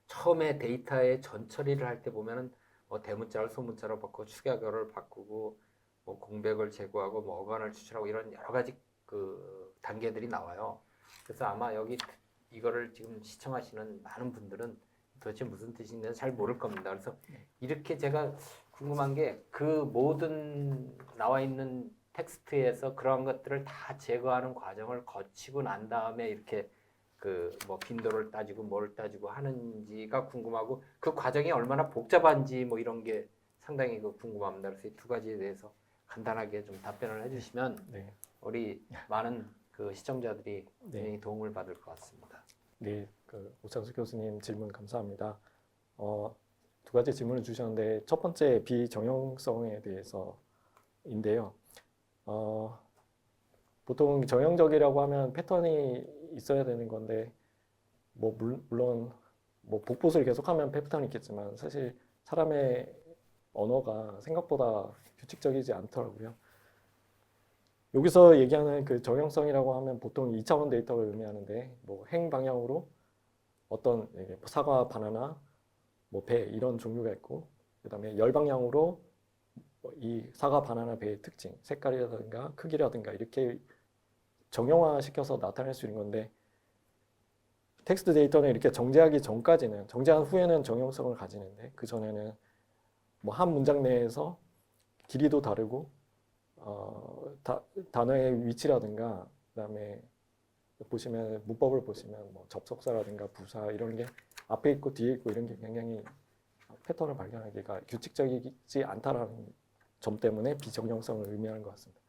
처음에 데이터의 전처리를 할 때 보면은 뭐 대문자를 소문자로 바꾸고 축약어를 바꾸고 뭐 공백을 제거하고 뭐 어간을 추출하고 이런 여러 가지 그 단계들이 나와요. 그래서 아마 여기 이거를 지금 시청하시는 많은 분들은 도대체 무슨 뜻인지 잘 모를 겁니다. 그래서 이렇게 제가 궁금한 게 그 모든 나와 있는 텍스트에서 그러한 것들을 다 제거하는 과정을 거치고 난 다음에 이렇게 그 뭐 빈도를 따지고 뭘 따지고 하는지가 궁금하고 그 과정이 얼마나 복잡한지 뭐 이런 게 상당히 궁금합니다. 그래서 이 두 가지에 대해서 간단하게 좀 답변을 해주시면 우리 많은 그 시청자들이 굉장히 도움을 받을 것 같습니다. 네, 오창수 교수님 질문 감사합니다. 두 가지 질문을 주셨는데 첫 번째 비정형성에 대해서인데요. 보통 정형적이라고 하면 패턴이 있어야 되는 건데 뭐 물론 뭐 복붙을 계속하면 패턴이 있겠지만 사실 사람의 언어가 생각보다 규칙적이지 않더라고요. 여기서 얘기하는 그 정형성이라고 하면 보통 2차원 데이터를 의미하는데 뭐 행 방향으로 어떤 사과, 바나나, 뭐 배 이런 종류가 있고 그다음에 열 방향으로 이 사과, 바나나, 배의 특징, 색깔이라든가 크기라든가 이렇게 정형화 시켜서 나타낼 수 있는 건데 텍스트 데이터는 이렇게 정제하기 전까지는 정제한 후에는 정형성을 가지는데 그 전에는 뭐 한 문장 내에서 길이도 다르고 단어의 위치라든가 그다음에 보시면 문법을 보시면 뭐 접속사라든가 부사 이런 게 앞에 있고 뒤에 있고 이런 게 굉장히 패턴을 발견하기가 규칙적이지 않다라는 점 때문에 비정형성을 의미하는 것 같습니다.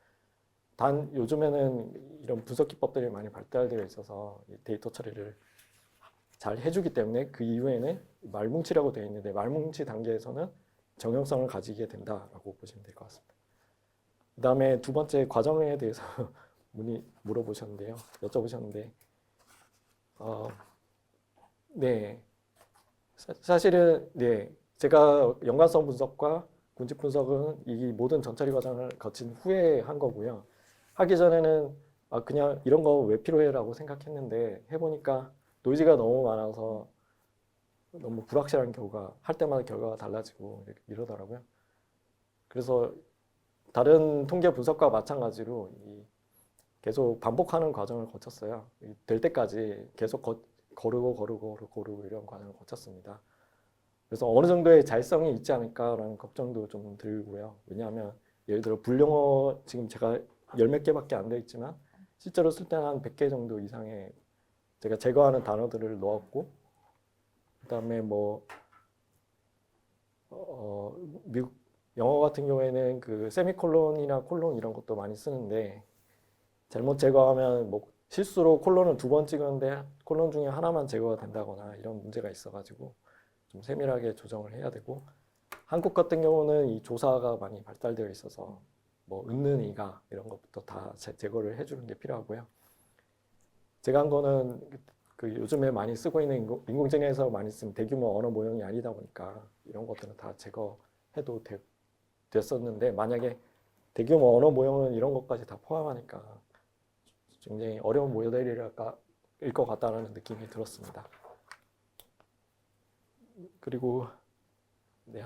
단 요즘에는 이런 분석 기법들이 많이 발달되어 있어서 데이터 처리를 잘 해주기 때문에 그 이후에는 말뭉치라고 되어 있는데 말뭉치 단계에서는 정형성을 가지게 된다라고 보시면 될 것 같습니다. 그 다음에 두 번째 과정에 대해서 물어보셨는데요. 여쭤보셨는데 네. 사실은 네. 제가 연관성 분석과 군집 분석은 이 모든 전처리 과정을 거친 후에 한 거고요. 하기 전에는 그냥 이런 거 왜 필요해라고 생각했는데 해보니까 노이즈가 너무 많아서 너무 불확실한 결과, 할 때마다 결과가 달라지고 이러더라고요. 그래서 다른 통계 분석과 마찬가지로 계속 반복하는 과정을 거쳤어요. 될 때까지 계속 거르고 이런 과정을 거쳤습니다. 그래서 어느 정도의 자율성이 있지 않을까라는 걱정도 좀 들고요. 왜냐하면 예를 들어 불영어 지금 제가 열 몇 개밖에 안 되어 있지만 실제로 쓸 때는 한 100개 정도 이상의 제가 제거하는 단어들을 넣었고 그다음에 뭐 미국 영어 같은 경우에는 그 세미콜론이나 콜론 이런 것도 많이 쓰는데 잘못 제거하면 뭐 실수로 콜론을 2번 찍었는데 콜론 중에 하나만 제거가 된다거나 이런 문제가 있어가지고 좀 세밀하게 조정을 해야 되고 한국 같은 경우는 이 조사가 많이 발달되어 있어서 뭐 은는 이가 이런 것부터 다 제거를 해주는 게 필요하고요. 제가 한 거는 그 요즘에 많이 쓰고 있는 인공지능에서 많이 쓰는 대규모 언어 모형이 아니다 보니까 이런 것들은 다 제거해도 됐었는데 만약에 대규모 언어 모형은 이런 것까지 다 포함하니까 굉장히 어려운 모델일 것 같다는 느낌이 들었습니다. 그리고 네,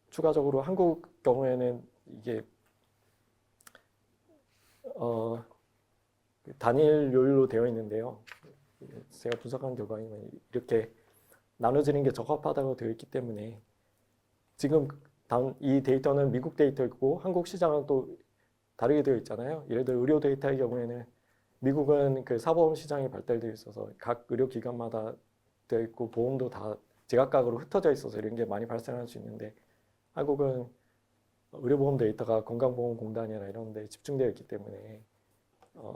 추가적으로 한국 경우에는 이게 단일 요일로 되어 있는데요. 제가 분석한 결과는 이렇게 나눠지는 게 적합하다고 되어 있기 때문에 지금 이 데이터는 미국 데이터이고 한국 시장은 또 다르게 되어 있잖아요. 예를 들어 의료 데이터의 경우에는 미국은 그 사보험 시장이 발달되어 있어서 각 의료기관마다 되어 있고 보험도 다 제각각으로 흩어져 있어서 이런 게 많이 발생할 수 있는데 한국은 의료보험 데이터가 건강보험공단이나 이런 데 집중되어 있기 때문에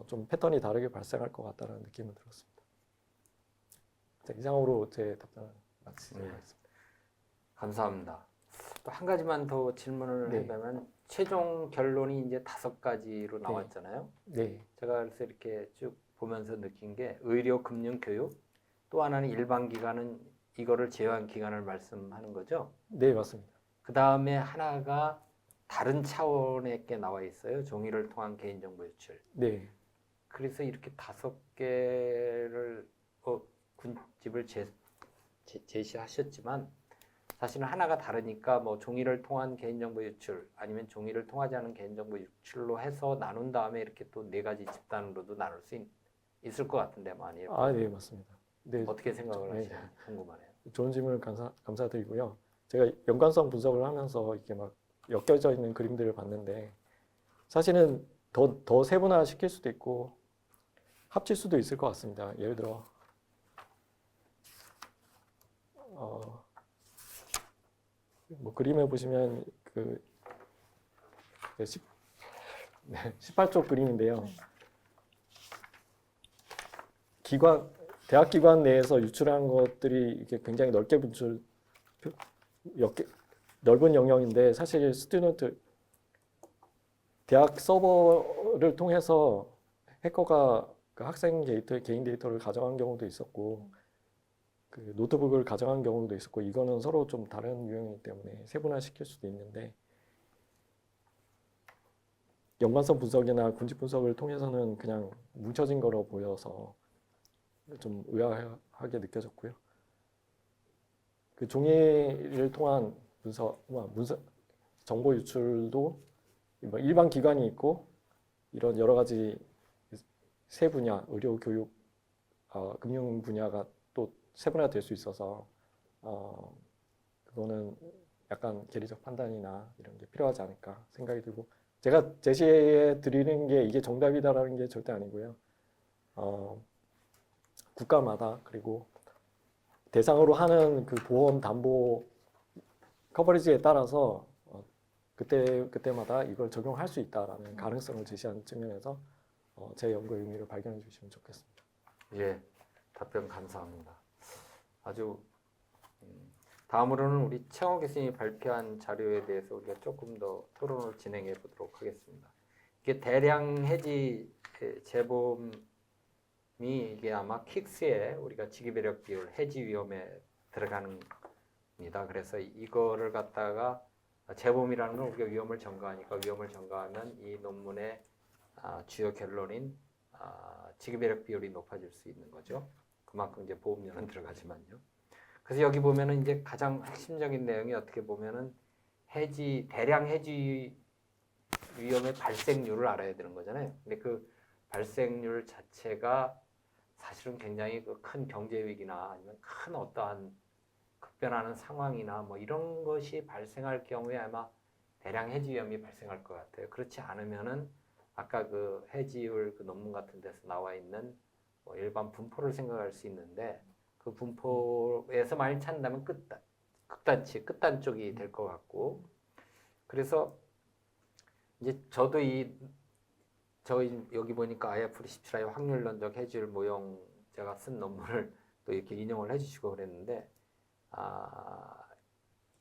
좀 패턴이 다르게 발생할 것 같다는 느낌을 들었습니다. 자, 이상으로 제 답변을 마치도록 하겠습니다. 감사합니다. 또 한 가지만 더 질문을 네. 해보면 최종 결론이 이제 5가지로 나왔잖아요. 네, 제가 그래서 이렇게 쭉 보면서 느낀 게 의료, 금융, 교육 또 하나는 일반 기관은 이거를 제외한 기관을 말씀하는 거죠. 네 맞습니다. 그 다음에 하나가 다른 차원의 게 나와 있어요. 종이를 통한 개인정보 유출. 네, 그래서 이렇게 5개를 군집을 제시하셨지만 사실은 하나가 다르니까 뭐 종이를 통한 개인정보 유출 아니면 종이를 통하지 않은 개인정보 유출로 해서 나눈 다음에 이렇게 또 4가지 집단으로도 나눌 수 있을 것 같은데 많이 네 맞습니다. 네, 어떻게 생각을 네. 하시는지 궁금하네요. 좋은 질문을 감사드리고요. 제가 연관성 분석을 하면서 이렇게 막 엮여져 있는 그림들을 봤는데 사실은 더 세분화 시킬 수도 있고 합칠 수도 있을 것 같습니다. 예를 들어 뭐 그림을 보시면 그 18쪽 그림인데요. 대학 기관 내에서 유출한 것들이 이게 굉장히 넓은 영역인데 사실 대학 서버를 통해서 해커가 그 학생 개인 데이터를 가져간 경우도 있었고 그 노트북을 가져간 경우도 있었고 이거는 서로 좀 다른 유형이기 때문에 세분화시킬 수도 있는데 연관성 분석이나 군집 분석을 통해서는 그냥 뭉쳐진 거로 보여서 좀 의아하게 느껴졌고요. 그 종이를 통한 정보 유출도 뭐 일반 기관이 있고 이런 여러 가지 세 분야, 의료, 교육, 금융 분야가 또 세분화될 수 있어서 그거는 약간 계리적 판단이나 이런 게 필요하지 않을까 생각이 들고, 제가 제시해 드리는 게 이게 정답이다라는 게 절대 아니고요. 국가마다 그리고 대상으로 하는 그 보험 담보 커버리지에 따라서 그때마다 이걸 적용할 수 있다라는 가능성을 제시하는 측면에서 제 연구의 의미를 발견해 주시면 좋겠습니다. 예, 답변 감사합니다. 아주 다음으로는 우리 최홍 교수님이 발표한 자료에 대해서 우리가 조금 더 토론을 진행해 보도록 하겠습니다. 이게 대량 해지 재보험이 이게 아마 킥스에 우리가 직위배력 비율 해지 위험에 들어가는 겁니다. 그래서 이거를 갖다가 재보험이라는 건 우리가 위험을 전가하니까 위험을 전가하면 이 논문의 주요 결론인 직위배력 비율이 높아질 수 있는 거죠. 그만큼 이제 보험료는 들어가지만요. 그래서 여기 보면은 이제 가장 핵심적인 내용이 어떻게 보면은 대량 해지 위험의 발생률을 알아야 되는 거잖아요. 근데 그 발생률 자체가 사실은 굉장히 그 큰 경제 위기나 아니면 큰 어떠한 급변하는 상황이나 뭐 이런 것이 발생할 경우에 아마 대량 해지 위험이 발생할 것 같아요. 그렇지 않으면은 아까 그 해지율 그 논문 같은 데서 나와 있는 뭐 일반 분포를 생각할 수 있는데 그 분포에서 많이 찾는다면 끝단 쪽이 될 것 같고, 그래서 이제 저도 저희 여기 보니까 IFR17I 확률론적 해지율 모형 제가 쓴 논문을 또 이렇게 인용을 해주시고 그랬는데,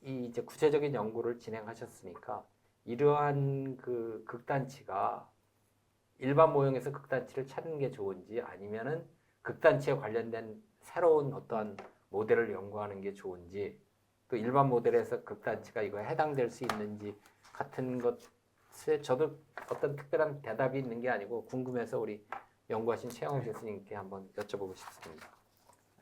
이 이제 구체적인 연구를 진행하셨으니까 이러한 그 극단치가 일반 모형에서 극단치를 찾는 게 좋은지 아니면은 극단치에 관련된 새로운 어떠한 모델을 연구하는 게 좋은지, 또 일반 모델에서 극단치가 이거에 해당될 수 있는지 같은 것에 저도 어떤 특별한 대답이 있는 게 아니고 궁금해서 우리 연구하신 최영호 교수님께 한번 여쭤보고 싶습니다.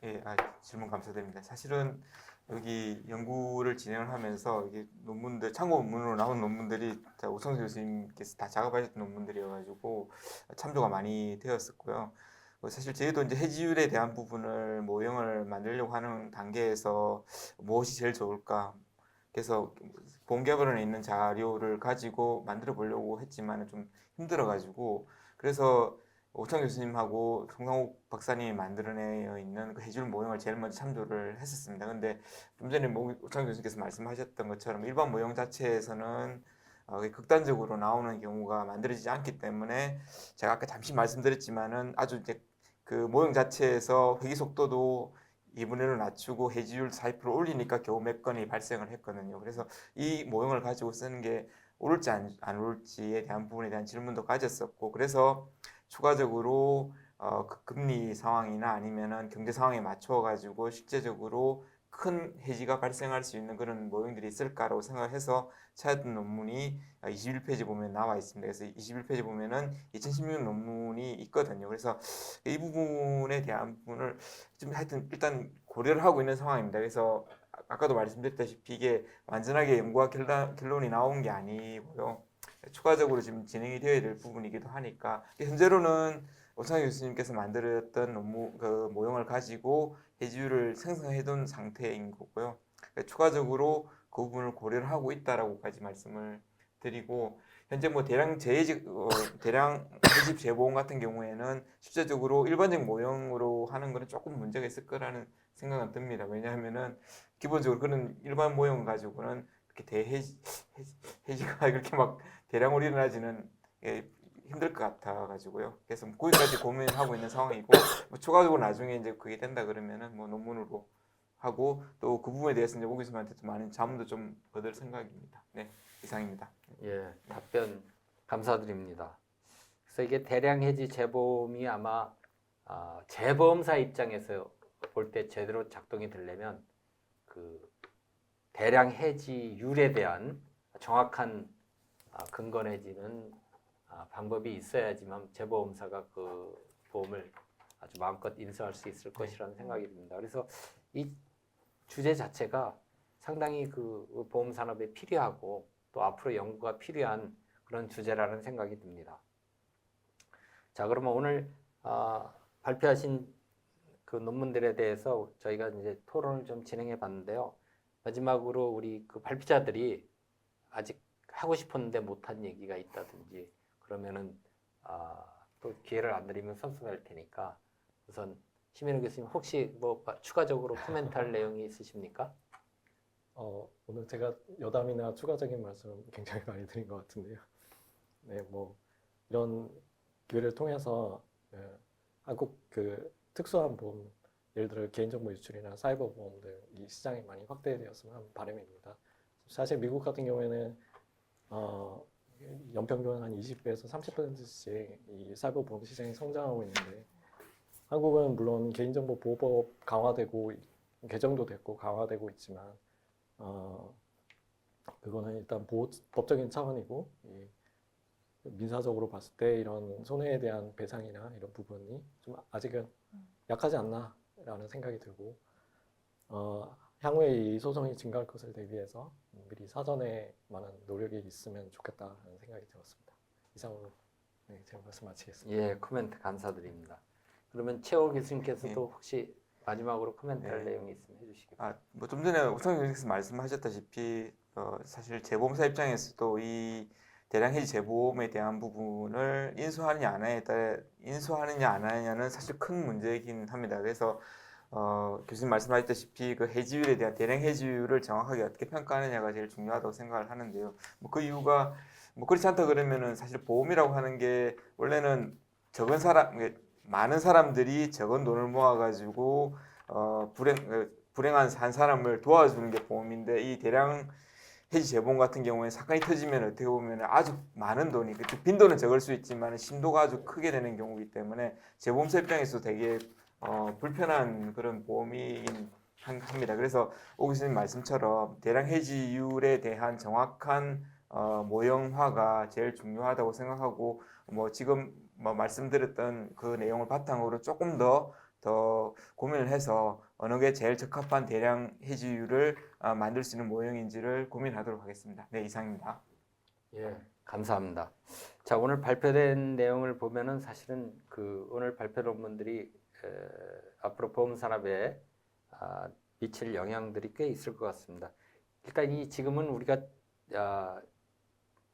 예, 질문 감사드립니다. 사실은 여기 연구를 진행을 하면서 이게 논문들, 참고 논문으로 나온 논문들이 오성수 교수님께서 다 작업하셨던 논문들이어가지고 참조가 많이 되었었고요. 사실 저희도 이제 해지율에 대한 부분을 모형을 만들려고 하는 단계에서 무엇이 제일 좋을까? 그래서 본계본에 있는 자료를 가지고 만들어 보려고 했지만 좀 힘들어가지고, 그래서 오창 교수님하고 송상욱 박사님이 만들어내어 있는 그 해지율 모형을 제일 먼저 참조를 했었습니다. 근데 좀 전에 오창 교수님께서 말씀하셨던 것처럼 일반 모형 자체에서는 극단적으로 나오는 경우가 만들어지지 않기 때문에, 제가 아까 잠시 말씀드렸지만은 아주 이제 그 모형 자체에서 회귀 속도도 2분의 1로 낮추고 해지율 4% 올리니까 겨우 몇 건이 발생을 했거든요. 그래서 이 모형을 가지고 쓰는 게 옳을지 안 옳을지에 대한 부분에 대한 질문도 가졌었고, 그래서 추가적으로 그 금리 상황이나 아니면은 경제 상황에 맞춰 가지고 실제적으로 큰 해지가 발생할 수 있는 그런 모형들이 있을까라고 생각해서 찾았던 논문이 21페이지 보면 나와 있습니다. 그래서 21페이지 보면은 2016년 논문이 있거든요. 그래서 이 부분에 대한 부분을 좀 하여튼 일단 고려를 하고 있는 상황입니다. 그래서 아까도 말씀드렸다시피 이게 완전하게 연구와 결론이 나온 게 아니고요. 추가적으로 지금 진행이 되어야 될 부분이기도 하니까, 현재로는 오창희 교수님께서 만들었던 논문 그 모형을 가지고 해지율을 생성해둔 상태인 거고요. 추가적으로 그 부분을 고려를 하고 있다라고까지 말씀을 드리고, 현재 뭐 대량 해지 재보험 같은 경우에는 실제적으로 일반적 모형으로 하는 거는 조금 문제가 있을 거라는 생각은 듭니다. 왜냐하면은 기본적으로 그런 일반 모형 가지고는 이렇게 해지가 그렇게 막 대량으로 일어나지는 힘들 것 같아 가지고요. 그래서 거기까지 고민하고 있는 상황이고, 뭐 추가적으로 나중에 이제 그게 된다 그러면은 뭐 논문으로 하고, 또 그 부분에 대해서 이제 오 교수님한테도 많은 자문도 좀 얻을 생각입니다. 네, 이상입니다. 예, 답변 감사드립니다. 그래서 이게 대량 해지 재보험이 아마 재보험사 입장에서 볼 때 제대로 작동이 되려면 그 대량 해지율에 대한 정확한 근거 내지는 방법이 있어야지만 재보험사가 그 보험을 아주 마음껏 인수할 수 있을 것이라는 생각이 듭니다. 그래서 이 주제 자체가 상당히 그 보험 산업에 필요하고 또 앞으로 연구가 필요한 그런 주제라는 생각이 듭니다. 자, 그러면 오늘 발표하신 그 논문들에 대해서 저희가 이제 토론을 좀 진행해 봤는데요. 마지막으로 우리 그 발표자들이 아직 하고 싶었는데 못한 얘기가 있다든지 그러면은 또 기회를 안 드리면 섭섭할 테니까 우선 심현우 교수님 혹시 뭐 추가적으로 코멘트할 내용이 있으십니까? 오늘 제가 여담이나 추가적인 말씀 굉장히 많이 드린 것 같은데요. 네, 뭐 이런 기회를 통해서 한국 그 특수한 보험, 예를 들어 개인정보 유출이나 사이버 보험들 이 시장이 많이 확대되었으면 하는 바람입니다. 사실 미국 같은 경우에는 연평균 한 20배에서 30%씩 이 사이버 보험 시장이 성장하고 있는데 한국은 물론 개인정보 보호법 강화되고 개정도 됐고 강화되고 있지만 그거는 일단 법적인 차원이고 민사적으로 봤을 때 이런 손해에 대한 배상이나 이런 부분이 좀 아직은 약하지 않나라는 생각이 들고 향후에 이 소송이 증가할 것을 대비해서 미리 사전에 많은 노력이 있으면 좋겠다는 생각이 들었습니다. 이상으로 제 말씀 마치겠습니다. 예, 코멘트 감사드립니다. 그러면 최호 교수님께서도 혹시 마지막으로 코멘트할 내용이 있으면 해주시겠습니다. 뭐 좀 전에 우성 교수님께서 말씀하셨다시피 사실 재보험사 입장에서도 이 대량 해지 재보험에 대한 부분을 인수하느냐 안 하느냐는 사실 큰 문제이긴 합니다. 그래서 교수님 말씀하셨다시피 그 해지율에 대한 대량 해지율을 정확하게 어떻게 평가하느냐가 제일 중요하다고 생각을 하는데요. 뭐 그 이유가 뭐 그렇지 않다 그러면은 사실 보험이라고 하는 게 원래는 많은 사람들이 적은 돈을 모아가지고 불행한 한 사람을 도와주는 게 보험인데 이 대량 해지 재보험 같은 경우에 사건이 터지면 어떻게 보면 아주 많은 돈이 빈도는 적을 수 있지만 심도가 아주 크게 되는 경우이기 때문에 재보험사 입장에서 되게 불편한 그런 보험이긴 합니다. 그래서 오 교수님 말씀처럼 대량 해지율에 대한 정확한 모형화가 제일 중요하다고 생각하고 뭐 지금 뭐 말씀드렸던 그 내용을 바탕으로 조금 더 고민을 해서 어느 게 제일 적합한 대량 해지율을 만들 수 있는 모형인지를 고민하도록 하겠습니다. 네, 이상입니다. 예, 감사합니다. 자, 오늘 발표된 내용을 보면은 사실은 그 오늘 발표 논문들이 앞으로 보험 산업에 미칠 영향들이 꽤 있을 것 같습니다. 일단 지금은 우리가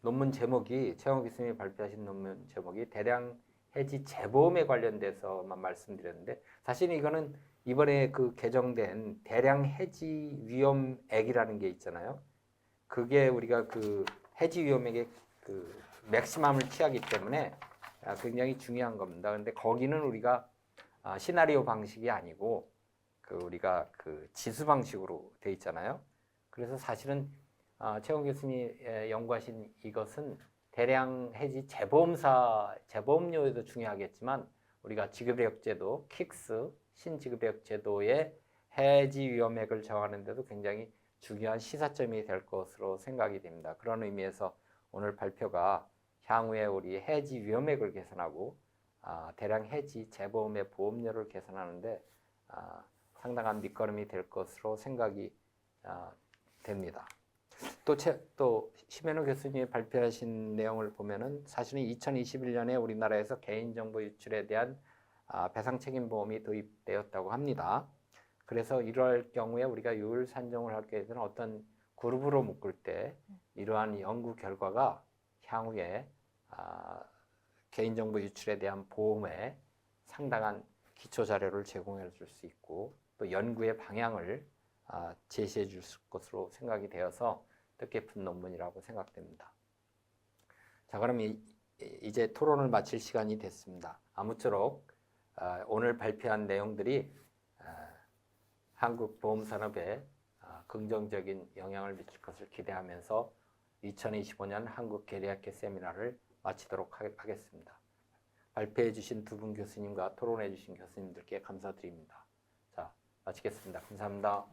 논문 제목이 최홍 교수님이 발표하신 논문 제목이 대량 해지 재보험에 관련돼서만 말씀드렸는데 사실 이거는 이번에 그 개정된 대량 해지 위험액이라는 게 있잖아요. 그게 우리가 그 해지 위험액의 그 맥시멈을 취하기 때문에 굉장히 중요한 겁니다. 근데 거기는 우리가 시나리오 방식이 아니고 그 우리가 그 지수 방식으로 돼 있잖아요. 그래서 사실은 최홍 교수님이 연구하신 이것은 대량 해지 재보험료에도 중요하겠지만 우리가 지급의역제도, 킥스, 신지급의역제도의 해지 위험액을 정하는 데도 굉장히 중요한 시사점이 될 것으로 생각이 됩니다. 그런 의미에서 오늘 발표가 향후에 우리 해지 위험액을 계산하고 대량 해지 재보험의 보험료를 계산하는데 상당한 밑거름이 될 것으로 생각이 됩니다. 또 심현우 교수님이 발표하신 내용을 보면은 사실은 2021년에 우리나라에서 개인정보 유출에 대한 배상 책임 보험이 도입되었다고 합니다. 그래서 이럴 경우에 우리가 유율 산정을 하게 되는 어떤 그룹으로 묶을 때 이러한 연구 결과가 향후에 개인정보 유출에 대한 보험에 상당한 기초 자료를 제공해 줄 수 있고 또 연구의 방향을 제시해 줄 것으로 생각이 되어서 뜻깊은 논문이라고 생각됩니다. 자, 그럼 이제 토론을 마칠 시간이 됐습니다. 아무쪼록 오늘 발표한 내용들이 한국 보험산업에 긍정적인 영향을 미칠 것을 기대하면서 2025년 한국 계리학회 세미나를 마치도록 하겠습니다. 발표해 주신 두 분 교수님과 토론해 주신 교수님들께 감사드립니다. 자, 마치겠습니다. 감사합니다.